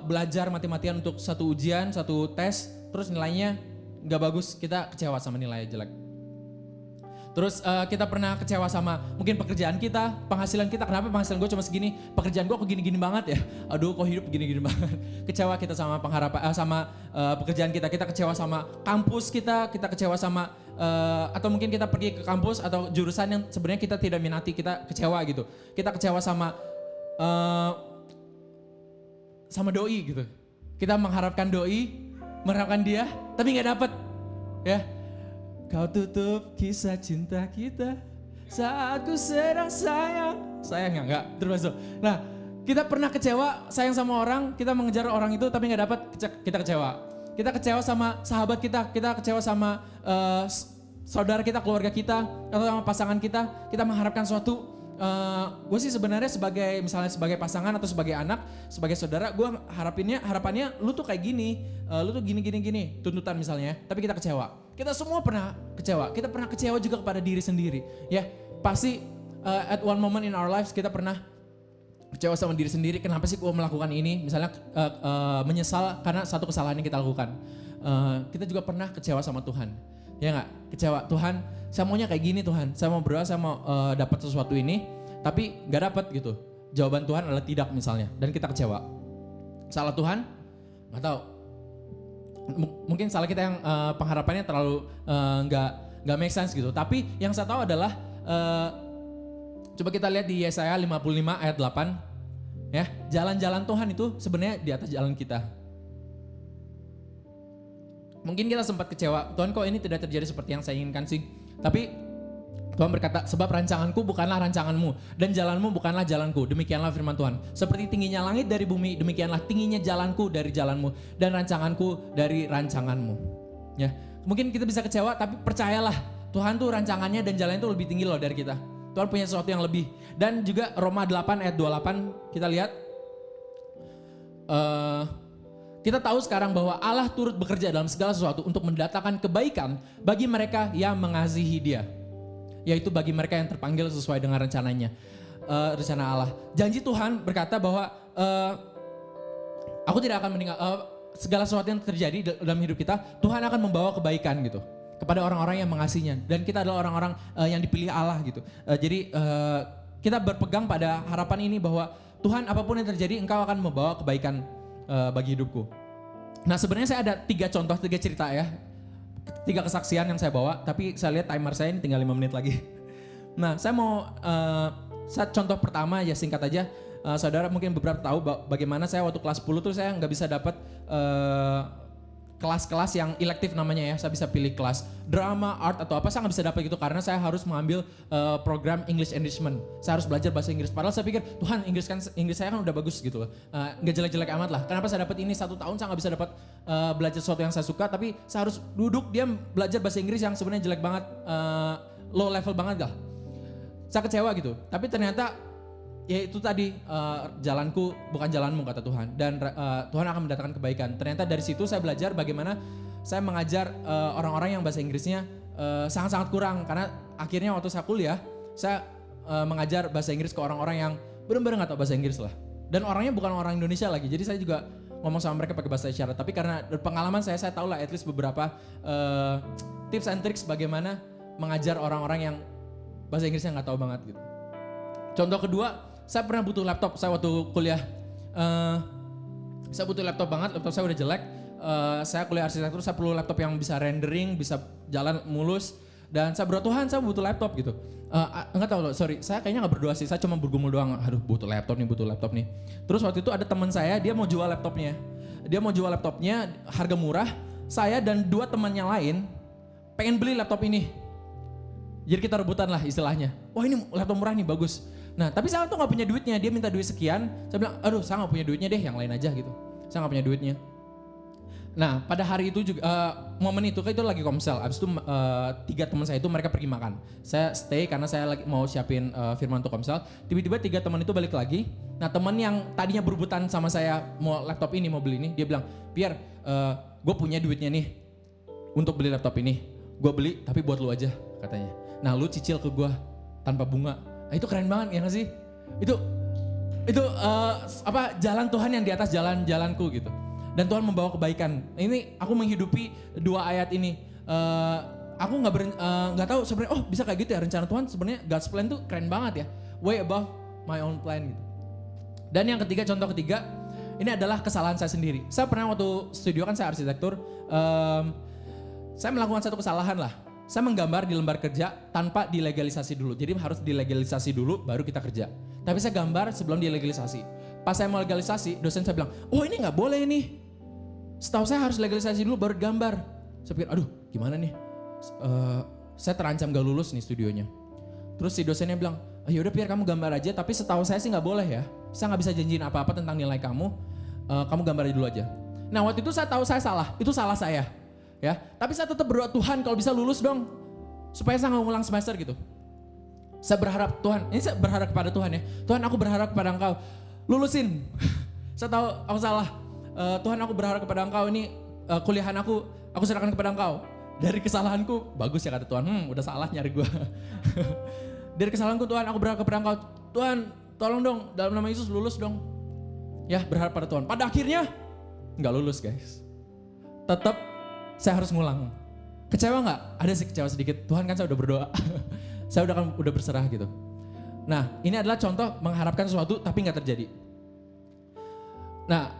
belajar mati-matian untuk satu ujian, satu tes, terus nilainya nggak bagus, kita kecewa sama nilai jelek. Terus kita pernah kecewa sama mungkin pekerjaan kita, penghasilan kita. Kenapa penghasilan gue cuma segini? Pekerjaan gue kok gini-gini banget ya? Aduh, kok hidup gini-gini banget. Kecewa kita sama pekerjaan kita. Kita kecewa sama kampus kita kecewa sama atau mungkin kita pergi ke kampus atau jurusan yang sebenarnya kita tidak minati, kita kecewa gitu. Kita kecewa sama doi gitu. Kita mengharapkan dia, tapi nggak dapet, ya. Kau tutup kisah cinta kita saat ku sedang sayang enggak termasuk. Nah, kita pernah kecewa sayang sama orang, kita mengejar orang itu tapi nggak dapat, kita kecewa. Kita kecewa sama sahabat kita kecewa sama saudara kita, keluarga kita, atau sama pasangan kita mengharapkan suatu. Gue sih sebenarnya sebagai pasangan atau sebagai anak, sebagai saudara, gue harapannya lu tuh kayak gini, lu tuh gini, tuntutan misalnya, tapi kita kecewa. Kita semua pernah kecewa. Kita pernah kecewa juga kepada diri sendiri. Ya, pasti at one moment in our lives kita pernah kecewa sama diri sendiri. Kenapa sih gue melakukan ini? Misalnya menyesal karena satu kesalahan yang kita lakukan. Kita juga pernah kecewa sama Tuhan. Ya nggak? Kecewa, Tuhan, saya maunya kayak gini Tuhan. Saya mau berdoa, saya mau dapat sesuatu ini, tapi nggak dapat gitu. Jawaban Tuhan adalah tidak misalnya, dan kita kecewa. Salah Tuhan? Nggak tahu. Mungkin salah kita yang pengharapannya terlalu nggak make sense gitu. Tapi yang saya tahu adalah coba kita lihat di Yesaya 55 ayat 8, ya, jalan-jalan Tuhan itu sebenarnya di atas jalan kita. Mungkin kita sempat kecewa, Tuhan kok ini tidak terjadi seperti yang saya inginkan sih. Tapi Tuhan berkata, sebab rancanganku bukanlah rancanganmu dan jalanmu bukanlah jalanku. Demikianlah firman Tuhan. Seperti tingginya langit dari bumi, demikianlah tingginya jalanku dari jalanmu dan rancanganku dari rancanganmu. Ya, mungkin kita bisa kecewa, tapi percayalah Tuhan tuh rancangannya dan jalannya tuh lebih tinggi loh dari kita. Tuhan punya sesuatu yang lebih. Dan juga Roma 8 ayat 28 kita lihat. Kita tahu sekarang bahwa Allah turut bekerja dalam segala sesuatu untuk mendatangkan kebaikan bagi mereka yang mengasihi Dia. Yaitu bagi mereka yang terpanggil sesuai dengan rencananya, rencana Allah. Janji Tuhan berkata bahwa aku tidak akan meninggal, segala sesuatu yang terjadi dalam hidup kita, Tuhan akan membawa kebaikan gitu kepada orang-orang yang mengasihinya. Dan kita adalah orang-orang yang dipilih Allah gitu. Jadi kita berpegang pada harapan ini bahwa Tuhan, apapun yang terjadi, Engkau akan membawa kebaikan bagi hidupku. Nah, sebenarnya saya ada 3 cerita ya. 3 kesaksian yang saya bawa, tapi saya lihat timer saya ini tinggal 5 menit lagi. Nah, saya mau contoh pertama ya, singkat aja. Saudara mungkin beberapa tahu bagaimana saya waktu kelas 10 tuh saya nggak bisa dapat kelas-kelas yang elektif namanya ya. Saya bisa pilih kelas drama, art atau apa, saya nggak bisa dapat gitu karena saya harus mengambil program English Enrichment. Saya harus belajar bahasa Inggris. Padahal saya pikir, Tuhan Inggris saya kan udah bagus gitu loh. Nggak jelek-jelek amat lah. Kenapa saya dapat ini 1 tahun saya nggak bisa dapat belajar sesuatu yang saya suka, tapi saya harus duduk diam belajar bahasa Inggris yang sebenarnya jelek banget, low level banget lah. Saya kecewa gitu. Tapi ternyata ya itu tadi, jalanku bukan jalanmu kata Tuhan, dan Tuhan akan mendatangkan kebaikan. Ternyata dari situ saya belajar bagaimana saya mengajar orang-orang yang bahasa Inggrisnya sangat-sangat kurang, karena akhirnya waktu saya kuliah saya mengajar bahasa Inggris ke orang-orang yang benar-benar nggak tahu bahasa Inggris lah, dan orangnya bukan orang Indonesia lagi. Jadi saya juga ngomong sama mereka pakai bahasa isyarat. Tapi karena pengalaman saya tahu lah at least beberapa tips and tricks bagaimana mengajar orang-orang yang bahasa Inggrisnya nggak tahu banget gitu. Contoh kedua, saya pernah butuh laptop. Saya waktu kuliah, saya butuh laptop banget. Laptop saya udah jelek. Saya kuliah arsitektur, saya perlu laptop yang bisa rendering, bisa jalan mulus. Dan saya berdoa, Tuhan saya butuh laptop gitu. Enggak tahu loh, sorry. Saya kayaknya gak berdoa sih, saya cuma bergumul doang. Aduh, butuh laptop nih. Terus waktu itu ada teman saya, dia mau jual laptopnya. Harga murah. Saya dan 2 temannya lain pengen beli laptop ini. Jadi kita rebutan lah istilahnya. Wah, ini laptop murah nih, bagus. Nah, tapi saya tuh gak punya duitnya. Dia minta duit sekian. Saya bilang, aduh saya gak punya duitnya deh, yang lain aja gitu. Saya gak punya duitnya. Nah pada hari itu juga momen itu kan itu lagi komsel. Abis itu 3 teman saya itu mereka pergi makan. Saya stay karena saya lagi mau siapin firman untuk komsel. Tiba-tiba 3 teman itu balik lagi. Nah teman yang tadinya berebutan sama saya mau laptop ini mau beli ini, dia bilang, Pierre, gue punya duitnya nih untuk beli laptop ini. Gue beli tapi buat lu aja katanya. Nah lu cicil ke gue tanpa bunga. Nah itu keren banget ya gak sih? Itu jalan Tuhan yang di atas jalan-jalanku gitu. Dan Tuhan membawa kebaikan. Ini aku menghidupi 2 ayat ini. Aku nggak tahu sebenarnya. Oh bisa kayak gitu ya rencana Tuhan. Sebenarnya God's plan tuh keren banget ya. Way above my own plan gitu. Dan yang ketiga, contoh ketiga, ini adalah kesalahan saya sendiri. Saya pernah waktu studio kan saya arsitektur. Saya melakukan satu kesalahan lah. Saya menggambar di lembar kerja tanpa dilegalisasi dulu. Jadi harus dilegalisasi dulu baru kita kerja. Tapi saya gambar sebelum dilegalisasi. Pas saya mau legalisasi, dosen saya bilang, oh ini nggak boleh nih. Setahu saya harus legalisasi dulu baru gambar. Saya pikir, aduh gimana nih? Saya terancam gak lulus nih studionya. Terus si dosennya bilang, yaudah Pierre kamu gambar aja, tapi setahu saya sih nggak boleh ya. Saya nggak bisa janjiin apa-apa tentang nilai kamu. Kamu gambar aja dulu aja. Nah waktu itu saya tahu saya salah, itu salah saya. Ya, tapi saya tetap berdoa, Tuhan kalau bisa lulus dong, supaya saya nggak ngulang semester gitu. Saya berharap Tuhan, ini saya berharap kepada Tuhan ya. Tuhan aku berharap kepada Engkau, lulusin. Saya tahu aku salah. Tuhan aku berharap kepada Engkau ini kuliahan aku serahkan kepada Engkau. Dari kesalahanku, bagus ya kata Tuhan, udah salah nyari gue. Dari kesalahanku Tuhan aku berharap kepada Engkau. Tuhan tolong dong dalam nama Yesus lulus dong. Ya berharap pada Tuhan. Pada akhirnya nggak lulus guys. Tetap saya harus ngulang. Kecewa nggak? Ada sih kecewa sedikit. Tuhan kan saya udah berdoa. Saya udah berserah gitu. Nah ini adalah contoh mengharapkan sesuatu tapi nggak terjadi. Nah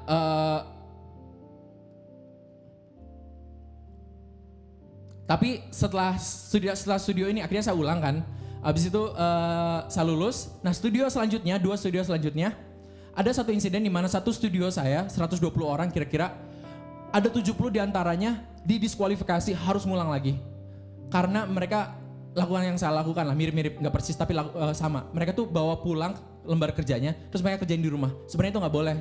tapi setelah studio ini akhirnya saya ulang kan. Abis itu saya lulus. Nah dua studio selanjutnya ada satu insiden di mana satu studio saya 120 orang kira-kira ada 70 diantaranya didiskualifikasi harus ngulang lagi. Karena mereka lakukan yang saya lakukan lah, mirip-mirip, nggak persis tapi sama. Mereka tuh bawa pulang lembar kerjanya, terus mereka kerjain di rumah. Sebenarnya itu nggak boleh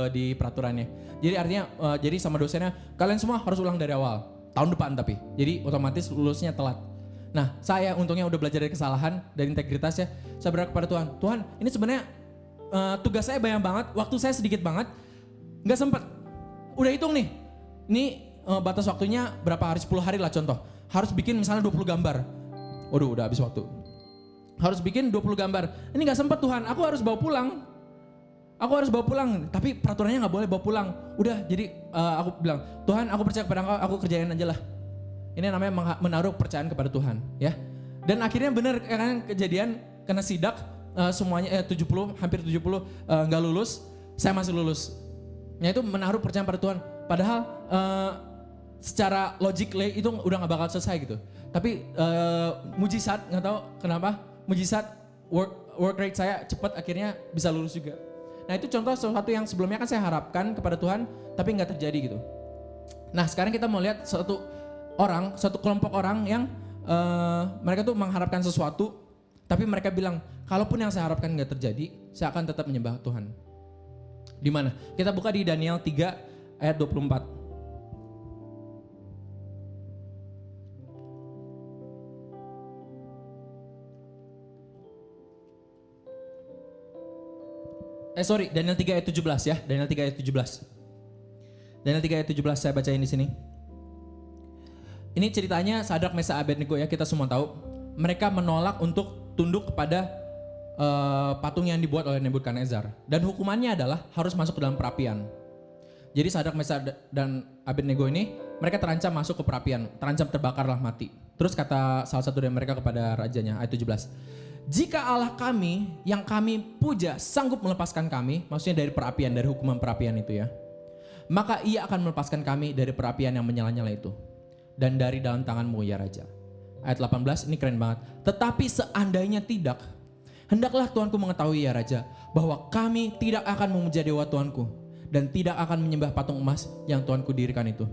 di peraturannya. Jadi artinya, jadi sama dosennya, kalian semua harus ulang dari awal. Tahun depan tapi, jadi otomatis lulusnya telat. Nah saya untungnya udah belajar dari kesalahan, dari integritasnya. Saya berharap kepada Tuhan, Tuhan ini sebenarnya tugas saya banyak banget, waktu saya sedikit banget, nggak sempet. Udah hitung nih, ini batas waktunya berapa hari, 10 hari lah contoh. Harus bikin misalnya 20 gambar. Waduh udah habis waktu. Harus bikin 20 gambar. Ini gak sempet Tuhan, aku harus bawa pulang. Tapi peraturannya gak boleh bawa pulang. Udah jadi aku bilang, Tuhan aku percaya kepada Engkau, aku kerjain aja lah. Ini namanya menaruh kepercayaan kepada Tuhan. Ya. Dan akhirnya benar kan kejadian kena sidak semuanya 70, hampir 70 gak lulus. Saya masih lulus. Nah itu menaruh percayaan pada Tuhan. Padahal secara logically itu udah gak bakal selesai gitu. Tapi mujizat, gak tahu kenapa, mujizat work rate saya cepat akhirnya bisa lulus juga. Nah itu contoh sesuatu yang sebelumnya kan saya harapkan kepada Tuhan tapi gak terjadi gitu. Nah sekarang kita mau lihat satu kelompok orang yang mereka tuh mengharapkan sesuatu tapi mereka bilang kalaupun yang saya harapkan gak terjadi, saya akan tetap menyembah Tuhan. Di mana? Kita buka di Daniel 3 ayat 24. Daniel 3 ayat 17 ya. Daniel 3 ayat 17. Daniel 3 ayat 17 saya bacain di sini. Ini ceritanya Sadrak, Mesak, Abednego ya, kita semua tahu. Mereka menolak untuk tunduk kepada patung yang dibuat oleh Nebukadnezar. Dan hukumannya adalah harus masuk ke dalam perapian. Jadi Sadrak, Mesak dan Abednego ini mereka terancam masuk ke perapian, terancam terbakarlah mati. Terus kata salah satu dari mereka kepada rajanya, ayat 17. Jika Allah kami yang kami puja sanggup melepaskan kami, maksudnya dari perapian, dari hukuman perapian itu ya, maka ia akan melepaskan kami dari perapian yang menyala-nyala itu dan dari dalam tanganmu ya Raja. Ayat 18 ini keren banget. Tetapi seandainya tidak, hendaklah Tuanku mengetahui ya Raja, bahwa kami tidak akan memuja dewa Tuanku dan tidak akan menyembah patung emas yang Tuanku dirikan itu.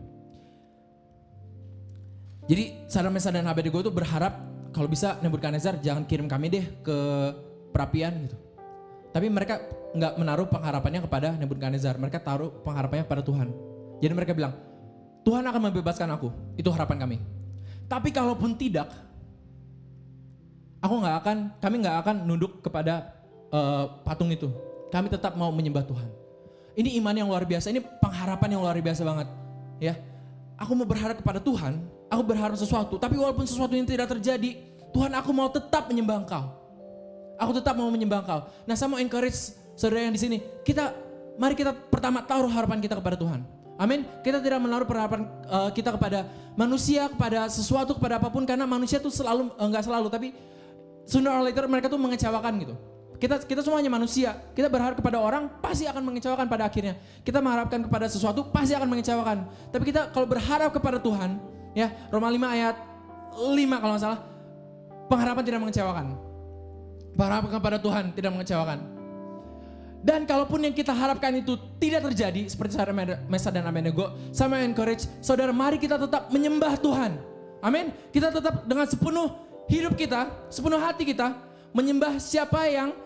Jadi Sadrak, Mesak dan Abednego itu berharap kalau bisa Nebukadnezar jangan kirim kami deh ke perapian gitu. Tapi mereka nggak menaruh pengharapannya kepada Nebukadnezar, mereka taruh pengharapannya kepada Tuhan. Jadi mereka bilang, Tuhan akan membebaskan aku. Itu harapan kami. Tapi kalaupun tidak, kami nggak akan nunduk kepada patung itu. Kami tetap mau menyembah Tuhan. Ini iman yang luar biasa, ini pengharapan yang luar biasa banget. Ya, aku mau berharap kepada Tuhan, aku berharap sesuatu. Tapi walaupun sesuatu yang tidak terjadi, Tuhan aku mau tetap menyembah Engkau. Aku tetap mau menyembah Engkau. Nah, saya mau encourage saudara yang di sini. Mari kita pertama taruh harapan kita kepada Tuhan. Amin. Kita tidak menaruh harapan kita kepada manusia, kepada sesuatu, kepada apapun, karena manusia tuh selalu enggak selalu, tapi sooner or later mereka tuh mengecewakan gitu. Kita semuanya manusia. Kita berharap kepada orang pasti akan mengecewakan pada akhirnya. Kita mengharapkan kepada sesuatu pasti akan mengecewakan. Tapi kita kalau berharap kepada Tuhan, ya, Roma 5 ayat 5 kalau nggak salah, pengharapan tidak mengecewakan. Berharap kepada Tuhan tidak mengecewakan. Dan kalaupun yang kita harapkan itu tidak terjadi, seperti saudara Mesa dan Abednego, saya encourage saudara, mari kita tetap menyembah Tuhan. Amin. Kita tetap dengan sepenuh hidup kita, sepenuh hati kita, menyembah siapa yang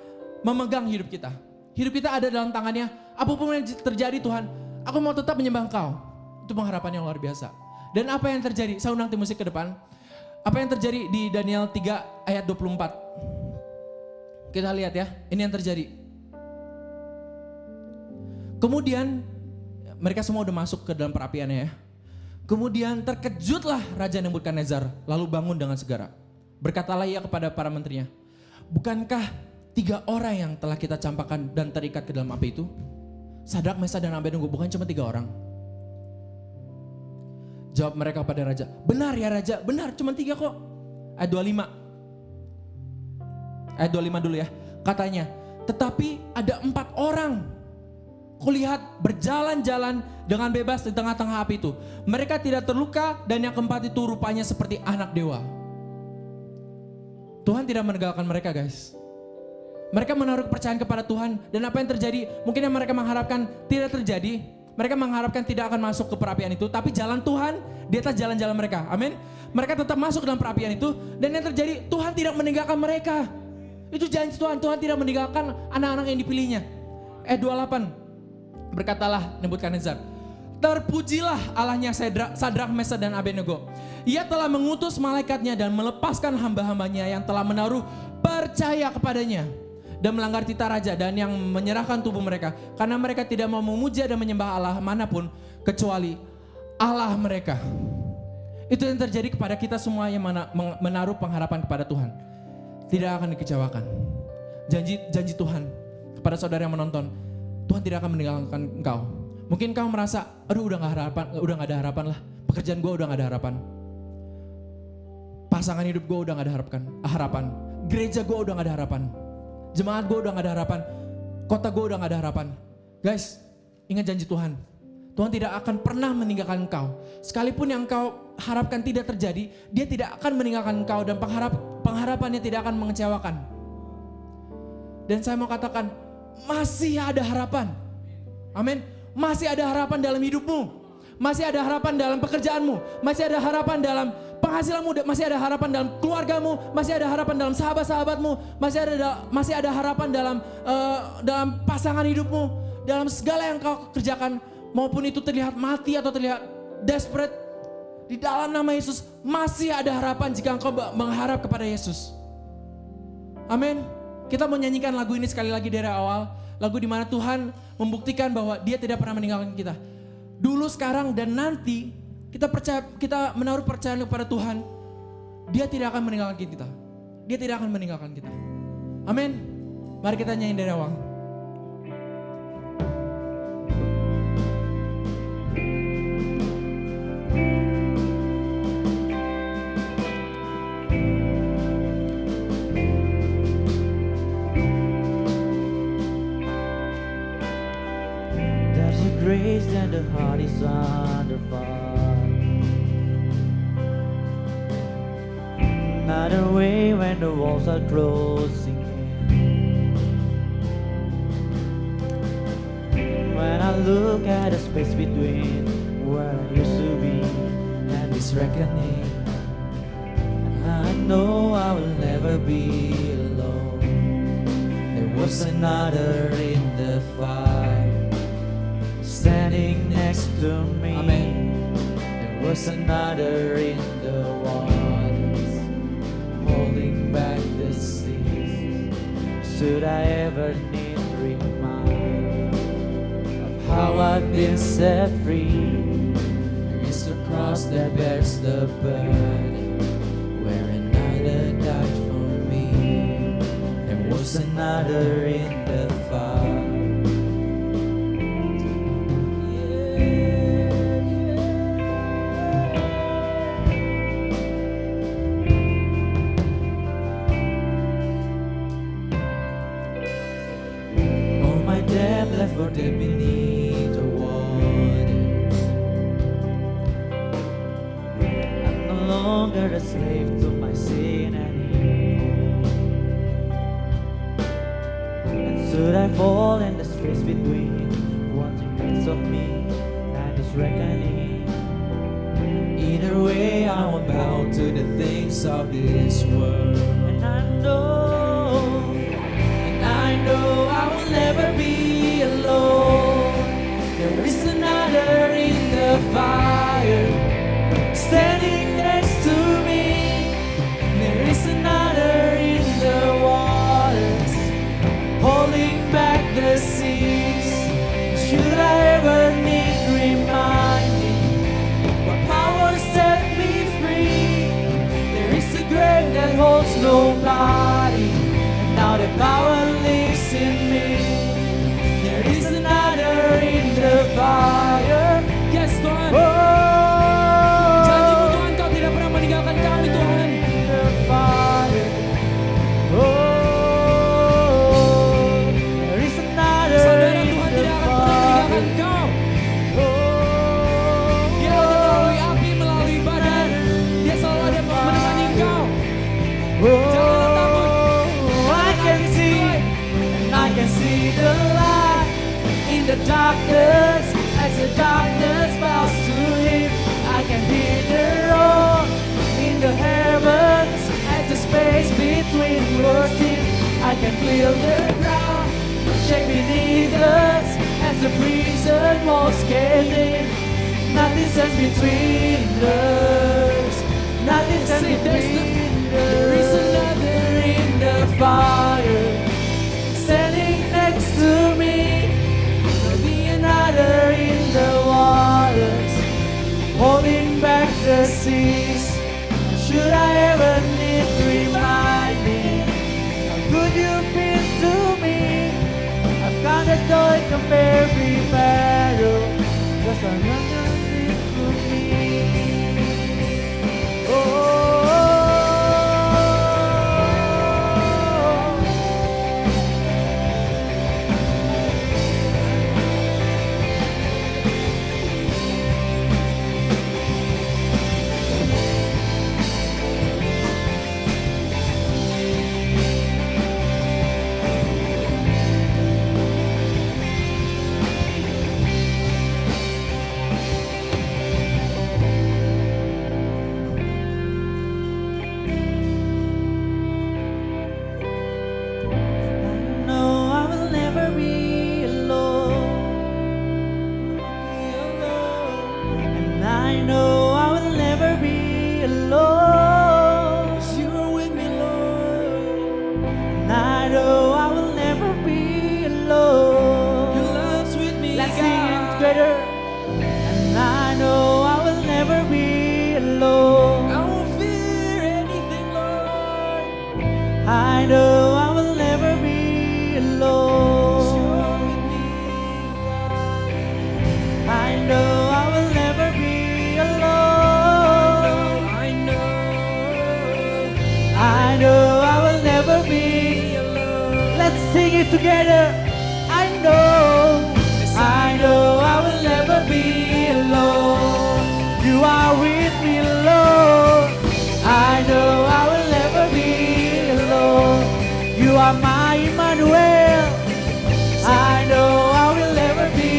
memegang hidup kita. Hidup kita ada dalam tangannya. Apapun yang terjadi, Tuhan, aku mau tetap menyembah Engkau. Itu pengharapan yang luar biasa. Dan apa yang terjadi? Saya undang tim musik ke depan. Apa yang terjadi di Daniel 3 ayat 24? Kita lihat ya, ini yang terjadi. Kemudian mereka semua udah masuk ke dalam perapiannya ya. Kemudian terkejutlah Raja Nebukadnezar, lalu bangun dengan segera. Berkatalah ia kepada para menterinya, bukankah 3 orang yang telah kita campakkan dan terikat ke dalam api itu? Sadrak, Mesa dan Abednego, bukan cuma 3 orang. Jawab mereka kepada raja, benar ya raja, benar cuma 3 kok. Ayat 25. Ayat 25 dulu ya. Katanya, tetapi ada 4 orang kulihat berjalan-jalan dengan bebas di tengah-tengah api itu. Mereka tidak terluka dan yang keempat itu rupanya seperti anak dewa. Tuhan tidak meninggalkan mereka guys. Mereka menaruh kepercayaan kepada Tuhan dan apa yang terjadi mungkin yang mereka mengharapkan tidak terjadi. Mereka mengharapkan tidak akan masuk ke perapian itu, tapi jalan Tuhan di atas jalan-jalan mereka. Amin. Mereka tetap masuk dalam perapian itu dan yang terjadi Tuhan tidak meninggalkan mereka. Itu janji Tuhan, Tuhan tidak meninggalkan anak-anak yang dipilihnya. Ayat 28. Berkatalah Nebukadnezar, terpujilah Allahnya Sadrak, Mesa dan Abednego. Ia telah mengutus malaikatnya dan melepaskan hamba-hambanya yang telah menaruh percaya kepadanya dan melanggar titah raja dan yang menyerahkan tubuh mereka karena mereka tidak mau memuja dan menyembah Allah manapun kecuali Allah mereka. Itu yang terjadi kepada kita semua yang menaruh pengharapan kepada Tuhan. Tidak akan dikecewakan. Janji Tuhan kepada saudara yang menonton, Tuhan tidak akan meninggalkan engkau. Mungkin kau merasa, aduh udah gak ada harapan lah. Pekerjaan gue udah gak ada harapan. Pasangan hidup gue udah gak ada harapan. Gereja gue udah gak ada harapan. Jemaat gue udah gak ada harapan. Kota gue udah gak ada harapan. Guys, ingat janji Tuhan. Tuhan tidak akan pernah meninggalkan engkau. Sekalipun yang engkau harapkan tidak terjadi, dia tidak akan meninggalkan engkau dan pengharapannya tidak akan mengecewakan. Dan saya mau katakan, masih ada harapan. Amin. Masih ada harapan dalam hidupmu. Masih ada harapan dalam pekerjaanmu. Masih ada harapan dalam penghasilanmu. Masih ada harapan dalam keluargamu. Masih ada harapan dalam sahabat-sahabatmu. Masih ada harapan dalam pasangan hidupmu. Dalam segala yang kau kerjakan. Maupun itu terlihat mati atau terlihat desperate. Di dalam nama Yesus masih ada harapan jika engkau mengharap kepada Yesus. Amin. Kita mau nyanyikan lagu ini sekali lagi dari awal. Lagu di mana Tuhan membuktikan bahwa Dia tidak pernah meninggalkan kita. Dulu, sekarang, dan nanti kita menaruh percaya kepada Tuhan. Dia tidak akan meninggalkan kita. Dia tidak akan meninggalkan kita. Amin. Mari kita nyanyi dari awal.
Grace and the heart is under fire. Another way when the walls are closing in. When I look at the space between where I used to be and this reckoning, I know I will never be alone. There was another in the fire standing next to me.
Amen.
was another in the waters, holding back the seas. Should I ever need remind of how I've been set free? There is a cross that bears the burden, where another died for me. There was another in the fire. Left for dead beneath the waters. I'm no longer a slave to my sin anymore. And should I fall in the space between what remains of me and His reckoning, either way I won't bow to the things of this world. And I know I will never be alone. There is another in the fire, standing next to me. There is another in the waters, holding back the seas. Should I ever need reminding what power set me free? There is a grave that holds nobody, and now the power lives in me. There is another in the fire.
Yes, Tuhan.
Oh,
Janji-Mu Tuhan, Kau tidak pernah meninggalkan kami, Tuhan.
in the fire. Oh, there is another
Saudara,
in
Tuhan
the
tidak akan pernah meninggalkan
fire.
kau.
Oh,
Dia ada melalui api, melalui badai. Dia selalu ada menemani kau. Janganlah takut.
I can see, and I can see the light in the darkness. As the darkness bows to Him, I can hear the roar in the heavens. As the space between worship, I can feel the ground shake beneath us. As the prison walls cave in, nothing stands between us. Nothing stands
See,
between
there is
us.
another
In the fire, standing next to me. There'll be another in the waters, holding back the seas. Should I ever need reminding how good you've been to me? I've got a joy from every battle, 'cause I'm not it for me. Oh. No, I will never be alone. And I know I will never be alone. You are with me, Lord. And I know I will never be alone.
Your love's with me,
Let's
God.
sing it together. And I know I will never be alone.
I won't fear anything, Lord.
I know I will never be alone. I know I will never be alone. I know I will never be alone. Let's sing it together. I know I will never be alone. You are with me, Lord. I know I will never be alone. You are my Emmanuel. I know I will never be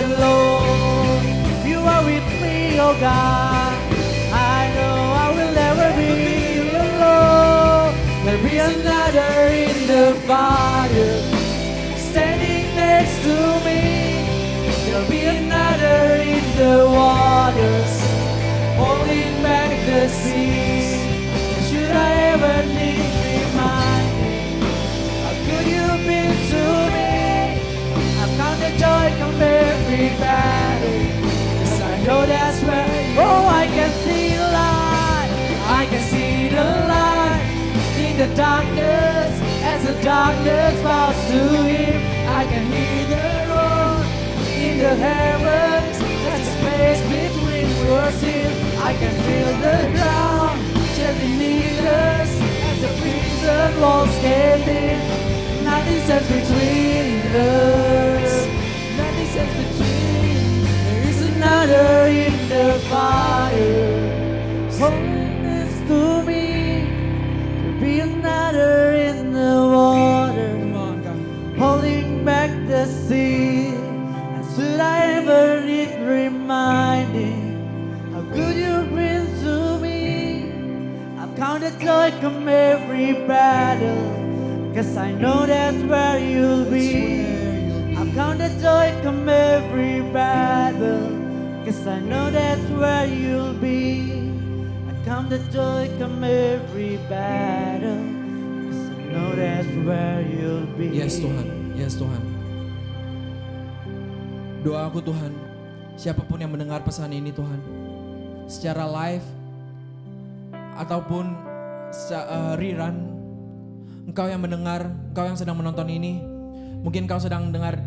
alone. You are with me, oh God. I know I will never be alone. There'll be another in the fire, standing next to me. There'll be another in the waters, know that's where, oh, I can see the light. I can see the light in the darkness. As the darkness falls to him, I can hear the roar in the heavens. As the space between worship, I can feel the ground shaking beneath us. As the prison walls cave in, nothing stands between us. Nothing stands between. There is another in the fire. Holiness to me. There'll be another in the water.
Come on, God.
Holding back the sea. And should I ever need reminding how good you've been to me, I'll count the joy come every battle, 'cause I know that's where you'll be. I'll count the joy come every battle, 'cause I know that's where you'll be. I count the joy come every battle, 'cause I know that's where you'll be.
Yes Tuhan, yes Tuhan. Doa aku Tuhan, siapapun yang mendengar pesan ini Tuhan, secara live ataupun rerun, Engkau yang mendengar, Engkau yang sedang menonton ini, mungkin Engkau sedang dengar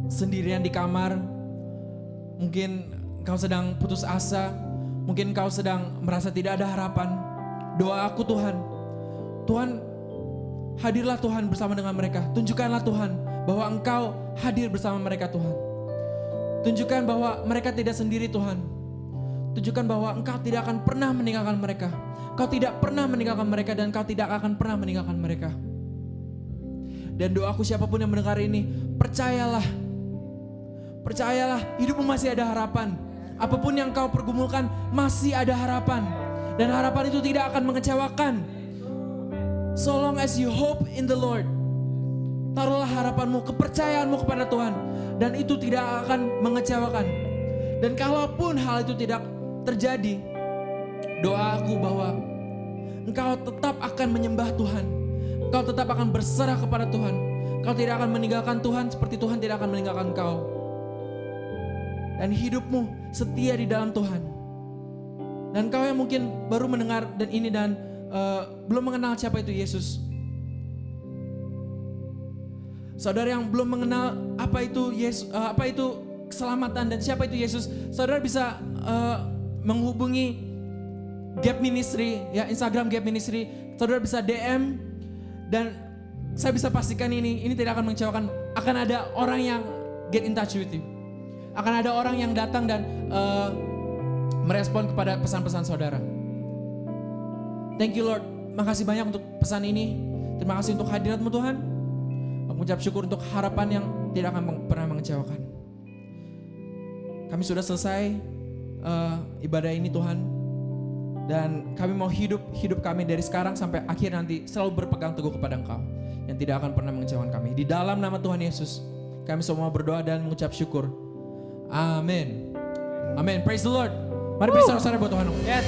sendirian di kamar, mungkin Engkau sedang putus asa, mungkin Engkau sedang merasa tidak ada harapan. Doa aku Tuhan, Tuhan hadirlah Tuhan bersama dengan mereka. Tunjukkanlah Tuhan bahwa Engkau hadir bersama mereka Tuhan. Tunjukkan bahwa mereka tidak sendiri Tuhan. Tunjukkan bahwa Engkau tidak akan pernah meninggalkan mereka. Kau tidak pernah meninggalkan mereka dan Kau tidak akan pernah meninggalkan mereka. Dan doaku siapapun yang mendengar ini, percayalah. Percayalah, hidupmu masih ada harapan. Apapun yang kau pergumulkan masih ada harapan. Dan harapan itu tidak akan mengecewakan. So long as you hope in the Lord. Taruhlah harapanmu, kepercayaanmu kepada Tuhan. Dan itu tidak akan mengecewakan. Dan kalaupun hal itu tidak terjadi, doa aku bahwa engkau tetap akan menyembah Tuhan. Engkau tetap akan berserah kepada Tuhan. Engkau tidak akan meninggalkan Tuhan seperti Tuhan tidak akan meninggalkan engkau. Dan hidupmu setia di dalam Tuhan. Dan kau yang mungkin baru mendengar dan ini dan belum mengenal siapa itu Yesus. Saudara yang belum mengenal apa itu Yesus, apa itu keselamatan dan siapa itu Yesus, saudara bisa menghubungi Gap Ministry, ya Instagram Gap Ministry. Saudara bisa DM dan saya bisa pastikan ini tidak akan mengecewakan. Akan ada orang yang get in touch with you. Akan ada orang yang datang dan merespon kepada pesan-pesan saudara. Thank you Lord, makasih banyak untuk pesan ini. Terima kasih untuk hadirat-Mu Tuhan. Aku mengucap syukur untuk harapan yang tidak akan pernah mengecewakan. Kami sudah selesai ibadah ini Tuhan. Dan kami mau hidup kami dari sekarang sampai akhir nanti selalu berpegang teguh kepada Engkau. Yang tidak akan pernah mengecewakan kami. Di dalam nama Tuhan Yesus, kami semua berdoa dan mengucap syukur. Amin. Amin. Praise the Lord. Mari beri sorak-sorai buat Tuhan.
Yes.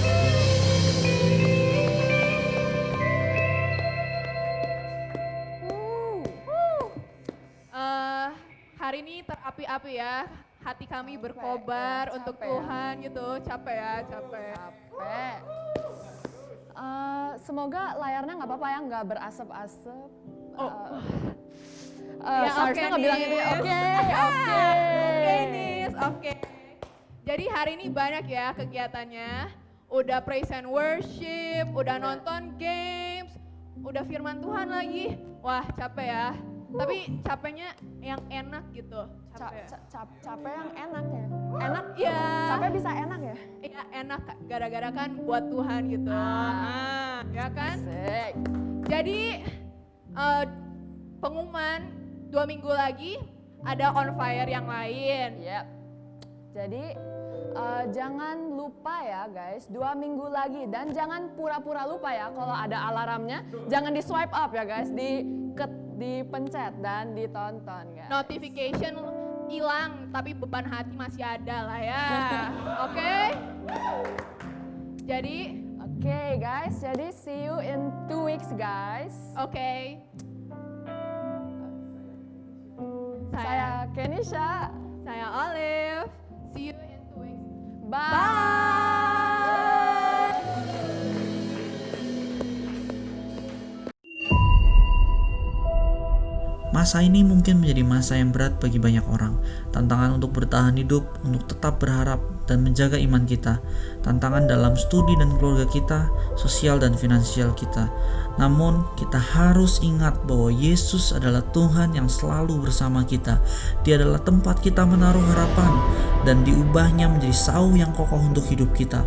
Hari ini terapi-api ya, hati kami berkobar untuk Tuhan gitu, capek ya, capek.
Semoga layarnya nggak apa-apa ya, nggak berasap-asap.
Ya,
seharusnya nggak bilang itu ya. Oke.
Nis, oke. Jadi hari ini banyak ya kegiatannya, udah praise and worship, udah nonton games, udah firman Tuhan lagi. Wah capek ya. Tapi capeknya yang enak gitu.
Capek yang enak ya. Enak
ya.
Capek bisa enak ya.
Iya enak gara-gara kan buat Tuhan gitu. Ya kan?
Asik.
Jadi pengumuman 2 minggu lagi ada on fire yang lain.
Yep. Jadi jangan lupa ya guys, 2 minggu lagi dan jangan pura-pura lupa ya kalau ada alarmnya. Jangan di swipe up ya guys, dipencet dan ditonton guys.
Notification hilang tapi beban hati masih ada lah ya. Oke? Jadi
Oke guys, jadi see you in 2 weeks guys.
Oke.
Saya Kenisha.
Saya Olive. See you in 2 weeks.
Bye.
Masa ini mungkin menjadi masa yang berat bagi banyak orang. Tantangan untuk bertahan hidup, untuk tetap berharap dan menjaga iman kita. Tantangan dalam studi dan keluarga kita, sosial dan finansial kita. Namun, kita harus ingat bahwa Yesus adalah Tuhan yang selalu bersama kita. Dia adalah tempat kita menaruh harapan dan diubahnya menjadi sauh yang kokoh untuk hidup kita.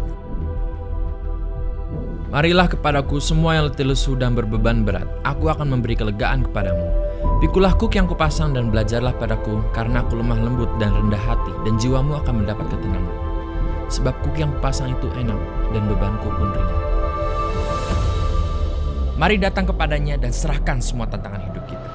Marilah kepadaku semua yang letih lesu dan berbeban berat. Aku akan memberi kelegaan kepadamu. Pikulah kuk yang kupasang dan belajarlah padaku, karena aku lemah lembut dan rendah hati, dan jiwamu akan mendapat ketenangan. Sebab kuk yang kupasang itu enak, dan bebanku pun ringan. Mari datang kepadanya dan serahkan semua tantangan hidup kita.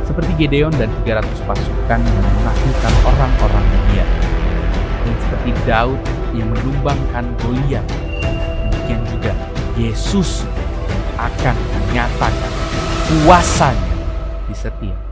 Seperti Gideon dan 300 pasukan yang menaklukkan orang-orang Midian. Dan seperti Daud yang menumbangkan Goliat, demikian juga Yesus akan menyatakan kuasanya di setiap